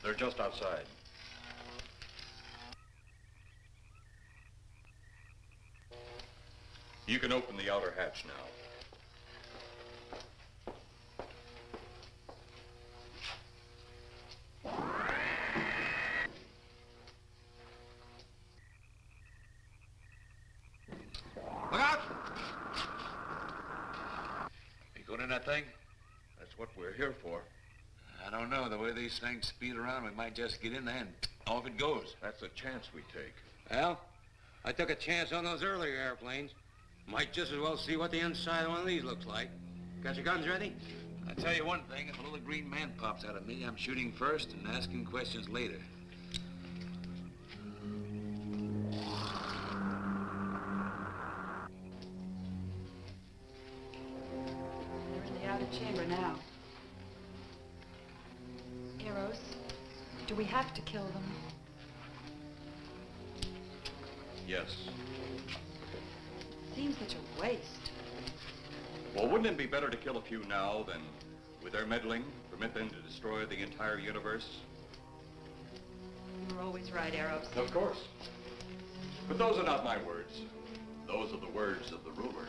[SPEAKER 17] They're just outside. You can open the outer hatch now.
[SPEAKER 18] Look out!
[SPEAKER 15] You going in that thing? That's what we're here for.
[SPEAKER 3] I don't know. The way these things speed around, we might just get in there and off it goes.
[SPEAKER 15] That's a chance we take.
[SPEAKER 18] Well, I took a chance on those earlier airplanes. Might just as well see what the inside of one of these looks like. Got your guns ready?
[SPEAKER 3] I'll tell you one thing. If a little green man pops out of me, I'm shooting first and asking questions later.
[SPEAKER 21] They're in the outer chamber now. Eros, do we have to kill them?
[SPEAKER 20] Yes.
[SPEAKER 21] Seems such a waste.
[SPEAKER 20] Well, wouldn't it be better to kill a few now than, with their meddling, permit them to destroy the entire universe?
[SPEAKER 21] You're always right, Eros.
[SPEAKER 20] Of course. But those are not my words. Those are the words of the ruler.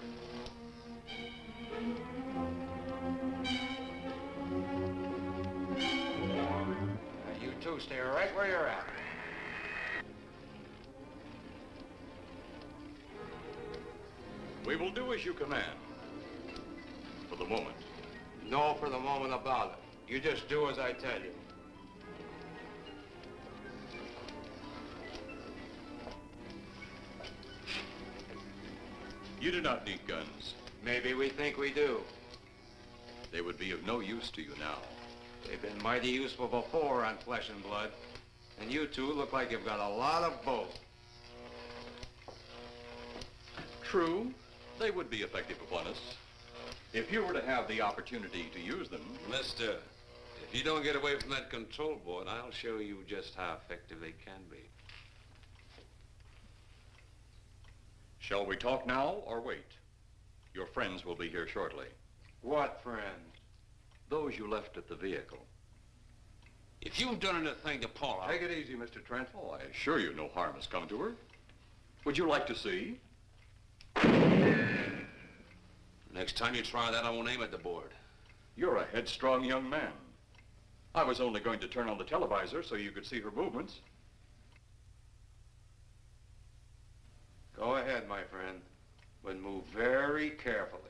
[SPEAKER 18] You two stay right where you're at.
[SPEAKER 20] We will do as you command. For the moment.
[SPEAKER 18] No for the moment about it. You just do as I tell you.
[SPEAKER 20] You do not need guns.
[SPEAKER 18] Maybe we think we do.
[SPEAKER 20] They would be of no use to you now.
[SPEAKER 18] They've been mighty useful before on flesh and blood. And you two look like you've got a lot of both.
[SPEAKER 20] True. They would be effective upon us. If you were to have the opportunity to use them.
[SPEAKER 18] Mister, if you don't get away from that control board, I'll show you just how effective they can be.
[SPEAKER 20] Shall we talk now or wait? Your friends will be here shortly.
[SPEAKER 18] What friends?
[SPEAKER 20] Those you left at the vehicle.
[SPEAKER 18] If you've done anything to Paula...
[SPEAKER 20] Take it easy, Mr. Trent. Oh, I assure you no harm has come to her. Would you like to see?
[SPEAKER 18] Next time you try that, I won't aim at the board.
[SPEAKER 20] You're a headstrong young man. I was only going to turn on the televisor so you could see her movements.
[SPEAKER 18] Go ahead, my friend, but move very carefully.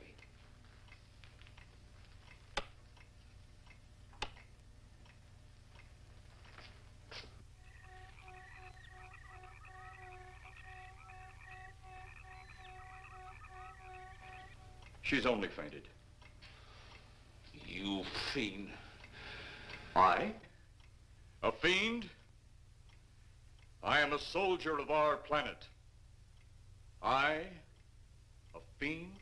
[SPEAKER 20] She's only fainted.
[SPEAKER 18] You fiend.
[SPEAKER 20] I? A fiend? I am a soldier of our planet. I? A fiend?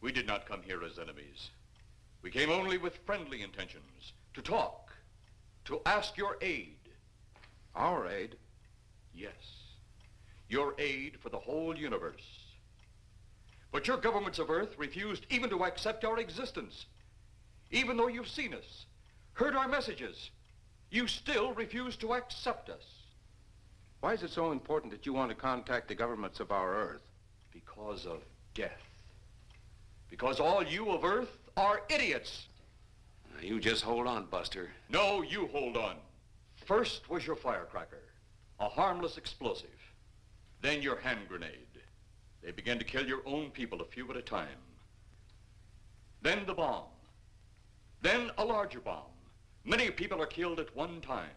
[SPEAKER 20] We did not come here as enemies. We came only with friendly intentions, to talk, to ask your aid.
[SPEAKER 15] Our aid?
[SPEAKER 20] Yes, your aid for the whole universe. But your governments of Earth refused even to accept our existence. Even though you've seen us, heard our messages, you still refuse to accept us.
[SPEAKER 15] Why is it so important that you want to contact the governments of our Earth?
[SPEAKER 20] Because of death. Because all you of Earth are idiots.
[SPEAKER 18] Now, you just hold on, Buster.
[SPEAKER 20] No, you hold on. First was your firecracker, a harmless explosive. Then your hand grenade. They began to kill your own people a few at a time. Then the bomb. Then a larger bomb. Many people are killed at one time.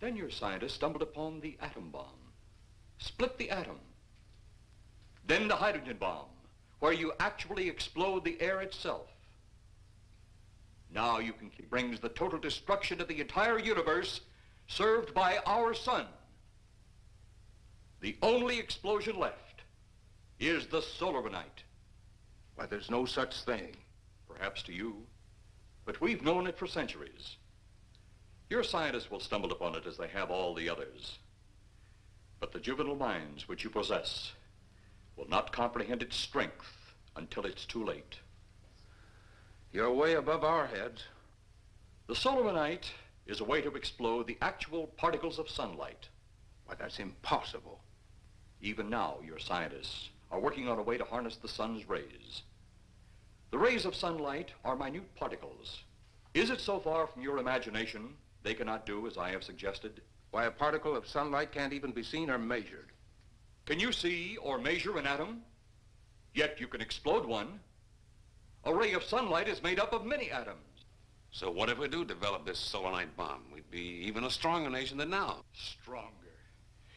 [SPEAKER 20] Then your scientists stumbled upon the atom bomb. Split the atom. Then the hydrogen bomb, where you actually explode the air itself. Now you can brings the total destruction of the entire universe served by our sun. The only explosion left is the Solarmanite.
[SPEAKER 15] Why, there's no such thing.
[SPEAKER 20] Perhaps to you, but we've known it for centuries. Your scientists will stumble upon it as they have all the others. But the juvenile minds which you possess will not comprehend its strength until it's too late.
[SPEAKER 15] You're way above our heads.
[SPEAKER 20] The Solarmanite is a way to explode the actual particles of sunlight.
[SPEAKER 15] Why, that's impossible.
[SPEAKER 20] Even now, your scientists are working on a way to harness the sun's rays. The rays of sunlight are minute particles. Is it so far from your imagination they cannot do as I have suggested?
[SPEAKER 15] Why, a particle of sunlight can't even be seen or measured.
[SPEAKER 20] Can you see or measure an atom? Yet you can explode one. A ray of sunlight is made up of many atoms.
[SPEAKER 3] So what if we do develop this solar-night bomb? We'd be even a stronger nation than now.
[SPEAKER 20] Stronger.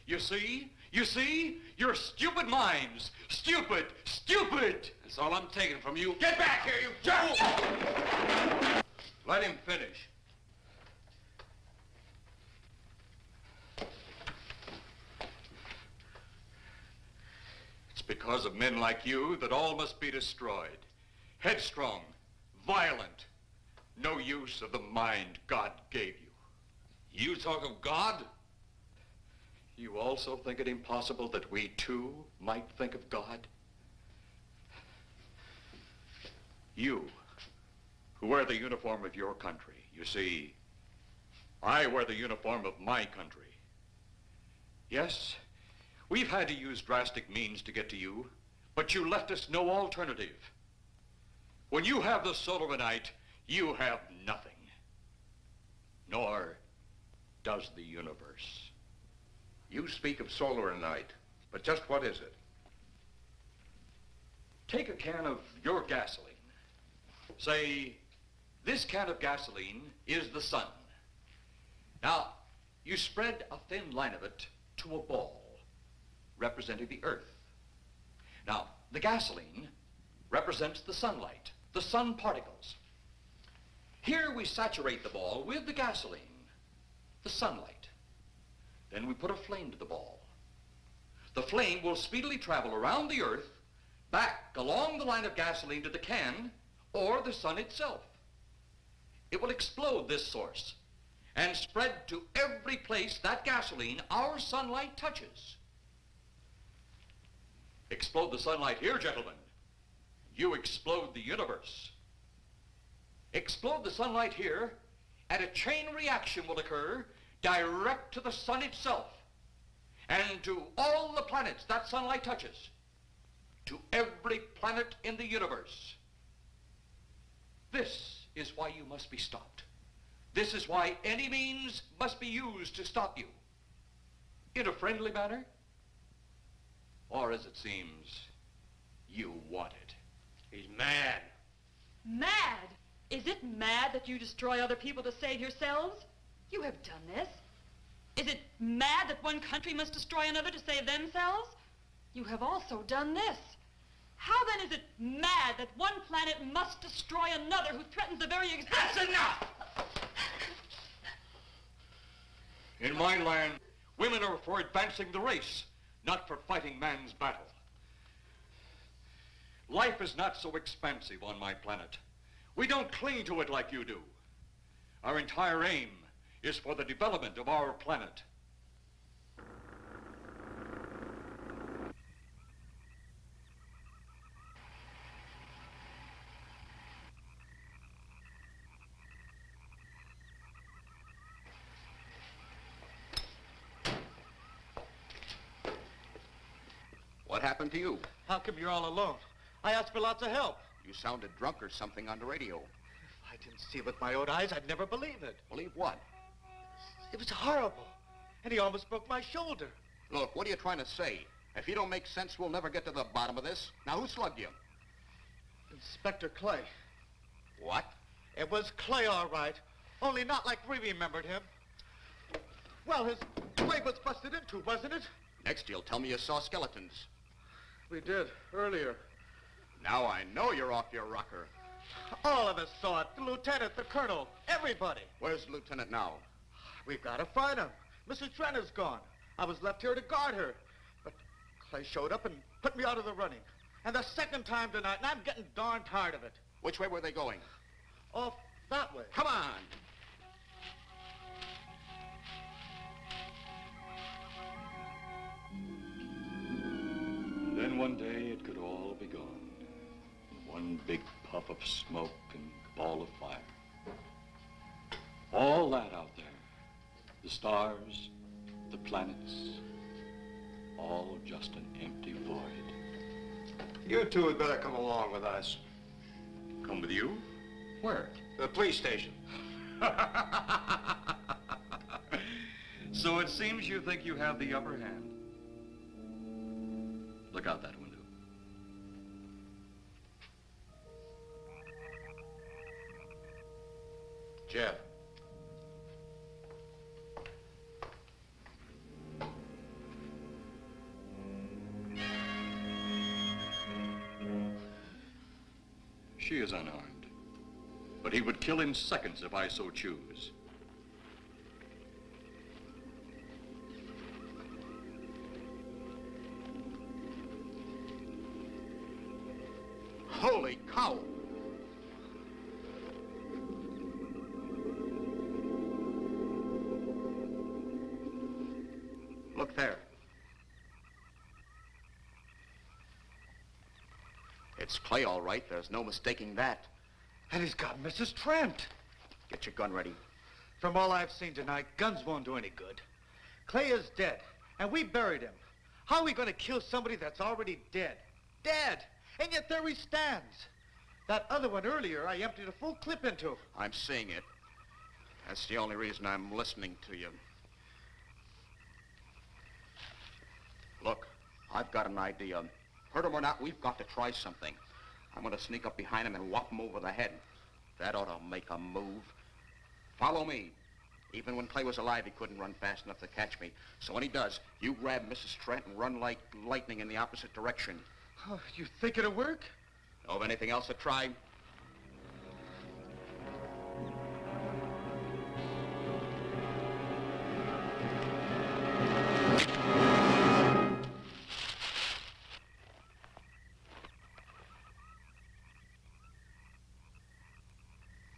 [SPEAKER 20] You see? You see? Your stupid minds. Stupid! Stupid!
[SPEAKER 3] That's all I'm taking from you.
[SPEAKER 20] Get back here, you fool! Let him finish. It's because of men like you that all must be destroyed. Headstrong, violent, no use of the mind God gave you.
[SPEAKER 3] You talk of God?
[SPEAKER 20] You also think it impossible that we too might think of God? You, who wear the uniform of your country, you see, I wear the uniform of my country. Yes, we've had to use drastic means to get to you, but you left us no alternative. When you have the solar night, you have nothing. Nor does the universe.
[SPEAKER 19] You speak of solar night, but just what is it?
[SPEAKER 20] Take a can of your gasoline. Say, this can of gasoline is the sun. Now, you spread a thin line of it to a ball, representing the earth. Now, the gasoline represents the sunlight, the sun particles. Here we saturate the ball with the gasoline, the sunlight. Then we put a flame to the ball. The flame will speedily travel around the earth, back along the line of gasoline to the can, or the sun itself. It will explode this source and spread to every place that gasoline, our sunlight, touches. Explode the sunlight here, gentlemen. You explode the universe. Explode the sunlight here, and a chain reaction will occur direct to the sun itself and to all the planets that sunlight touches, to every planet in the universe. This is why you must be stopped. This is why any means must be used to stop you. In a friendly manner, or as it seems, you want it.
[SPEAKER 19] He's mad.
[SPEAKER 21] Mad? Is it mad that you destroy other people to save yourselves? You have done this. Is it mad that one country must destroy another to save themselves? You have also done this. How then is it mad that one planet must destroy another who threatens the very existence?
[SPEAKER 20] That's enough! In my land, women are for advancing the race, not for fighting man's battle. Life is not so expansive on my planet. We don't cling to it like you do. Our entire aim is for the development of our planet.
[SPEAKER 7] What happened to you?
[SPEAKER 13] How come you're all alone? I asked for lots of help.
[SPEAKER 7] You sounded drunk or something on the radio.
[SPEAKER 13] If I didn't see it with my own eyes, I'd never believe it.
[SPEAKER 7] Believe what?
[SPEAKER 13] It was horrible. And he almost broke my shoulder.
[SPEAKER 7] Look, what are you trying to say? If you don't make sense, we'll never get to the bottom of this. Now, who slugged you?
[SPEAKER 13] Inspector Clay.
[SPEAKER 7] What?
[SPEAKER 13] It was Clay, all right. Only not like we remembered him. Well, his leg was busted into, wasn't it?
[SPEAKER 7] Next, you'll tell me you saw skeletons.
[SPEAKER 13] We did, earlier.
[SPEAKER 7] Now I know you're off your rocker.
[SPEAKER 13] All of us saw it. The lieutenant, the colonel, everybody.
[SPEAKER 7] Where's the lieutenant now?
[SPEAKER 13] We've got to find him. Mrs. Trenner's gone. I was left here to guard her. But Clay showed up and put me out of the running. And the second time tonight, and I'm getting darn tired of it.
[SPEAKER 7] Which way were they going?
[SPEAKER 13] Off that way.
[SPEAKER 7] Come on.
[SPEAKER 20] And then one day it could all be gone. One big puff of smoke and ball of fire. All that out there, the stars, the planets, all just an empty void.
[SPEAKER 18] You two had better come along with us.
[SPEAKER 20] Come with you? Where?
[SPEAKER 18] The police station.
[SPEAKER 20] So it seems you think you have the upper hand. Look out that window.
[SPEAKER 19] Jeff.
[SPEAKER 17] She is unarmed, but he would kill in seconds if I so choose.
[SPEAKER 6] Holy cow! Look there. It's Clay, all right. There's no mistaking that.
[SPEAKER 13] And he's got Mrs. Trent.
[SPEAKER 6] Get your gun ready.
[SPEAKER 13] From all I've seen tonight, guns won't do any good. Clay is dead, and we buried him. How are we going to kill somebody that's already dead? Dead! And yet there he stands. That other one earlier, I emptied a full clip into.
[SPEAKER 6] I'm seeing it. That's the only reason I'm listening to you. Look, I've got an idea. Hurt him or not, we've got to try something. I'm going to sneak up behind him and whop him over the head. That ought to make a move. Follow me. Even when Clay was alive, he couldn't run fast enough to catch me. So when he does, you grab Mrs. Trent and run like lightning in the opposite direction.
[SPEAKER 13] Oh, you think it'll work?
[SPEAKER 6] Know of anything else to try?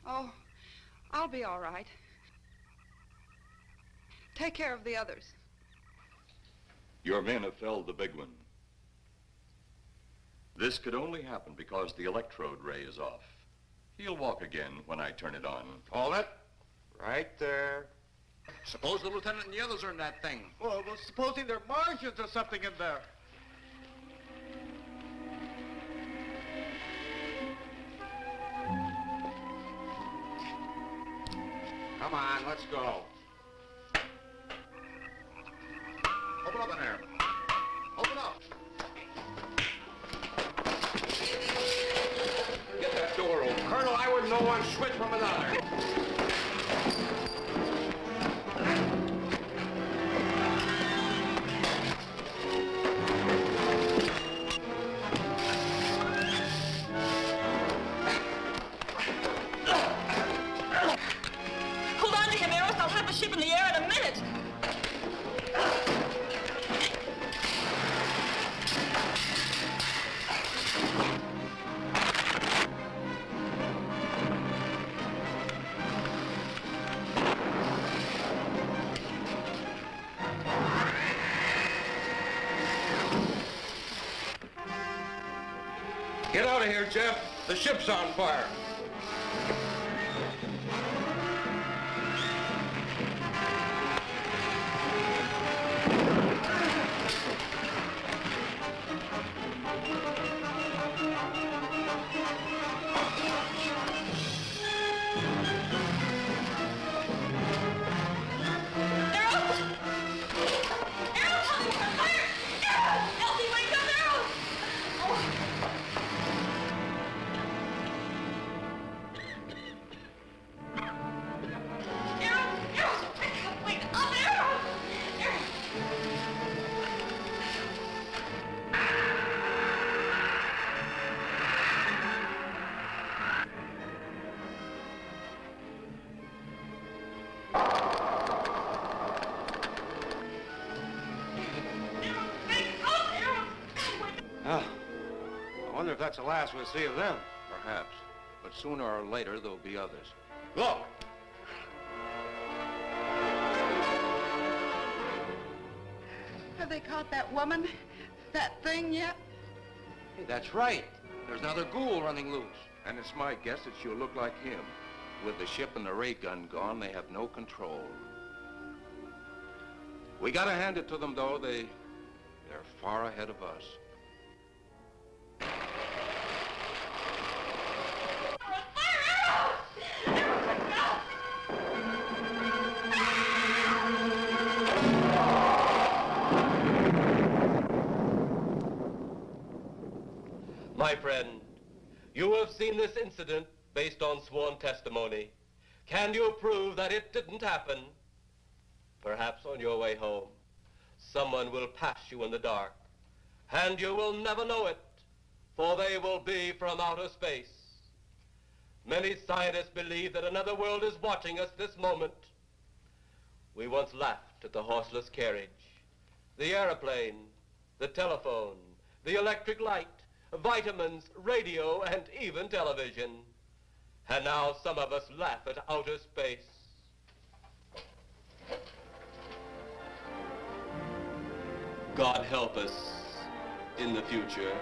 [SPEAKER 12] Oh, I'll be all right. Take care of the others.
[SPEAKER 17] Your men have felled the big one. This could only happen because the electrode ray is off. He'll walk again when I turn it on.
[SPEAKER 18] Hold it. Right there.
[SPEAKER 6] Suppose the lieutenant and the others are in that thing.
[SPEAKER 13] Well, supposing there are Martians or something in there.
[SPEAKER 18] Come on, let's go.
[SPEAKER 6] Open up in there. Open up.
[SPEAKER 19] Get that door open. Colonel, I wouldn't know one switch from another.
[SPEAKER 21] Hold on to him, Eros. I'll have the ship in the air in a minute.
[SPEAKER 19] Get out of here, Jeff. The ship's on fire.
[SPEAKER 18] Oh, I wonder if that's the last we'll see of them.
[SPEAKER 15] Perhaps. But sooner or later, there'll be others.
[SPEAKER 18] Look!
[SPEAKER 12] Have they caught that woman? That thing yet?
[SPEAKER 18] Hey, that's right. There's another ghoul running loose.
[SPEAKER 15] And it's my guess that she'll look like him. With the ship and the ray gun gone, they have no control. We gotta hand it to them, though. They're far ahead of us.
[SPEAKER 1] My friend, you have seen this incident based on sworn testimony. Can you prove that it didn't happen? Perhaps on your way home, someone will pass you in the dark, and you will never know it, for they will be from outer space. Many scientists believe that another world is watching us this moment. We once laughed at the horseless carriage, the airplane, the telephone, the electric light, vitamins, radio, and even television. And now some of us laugh at outer space. God help us in the future.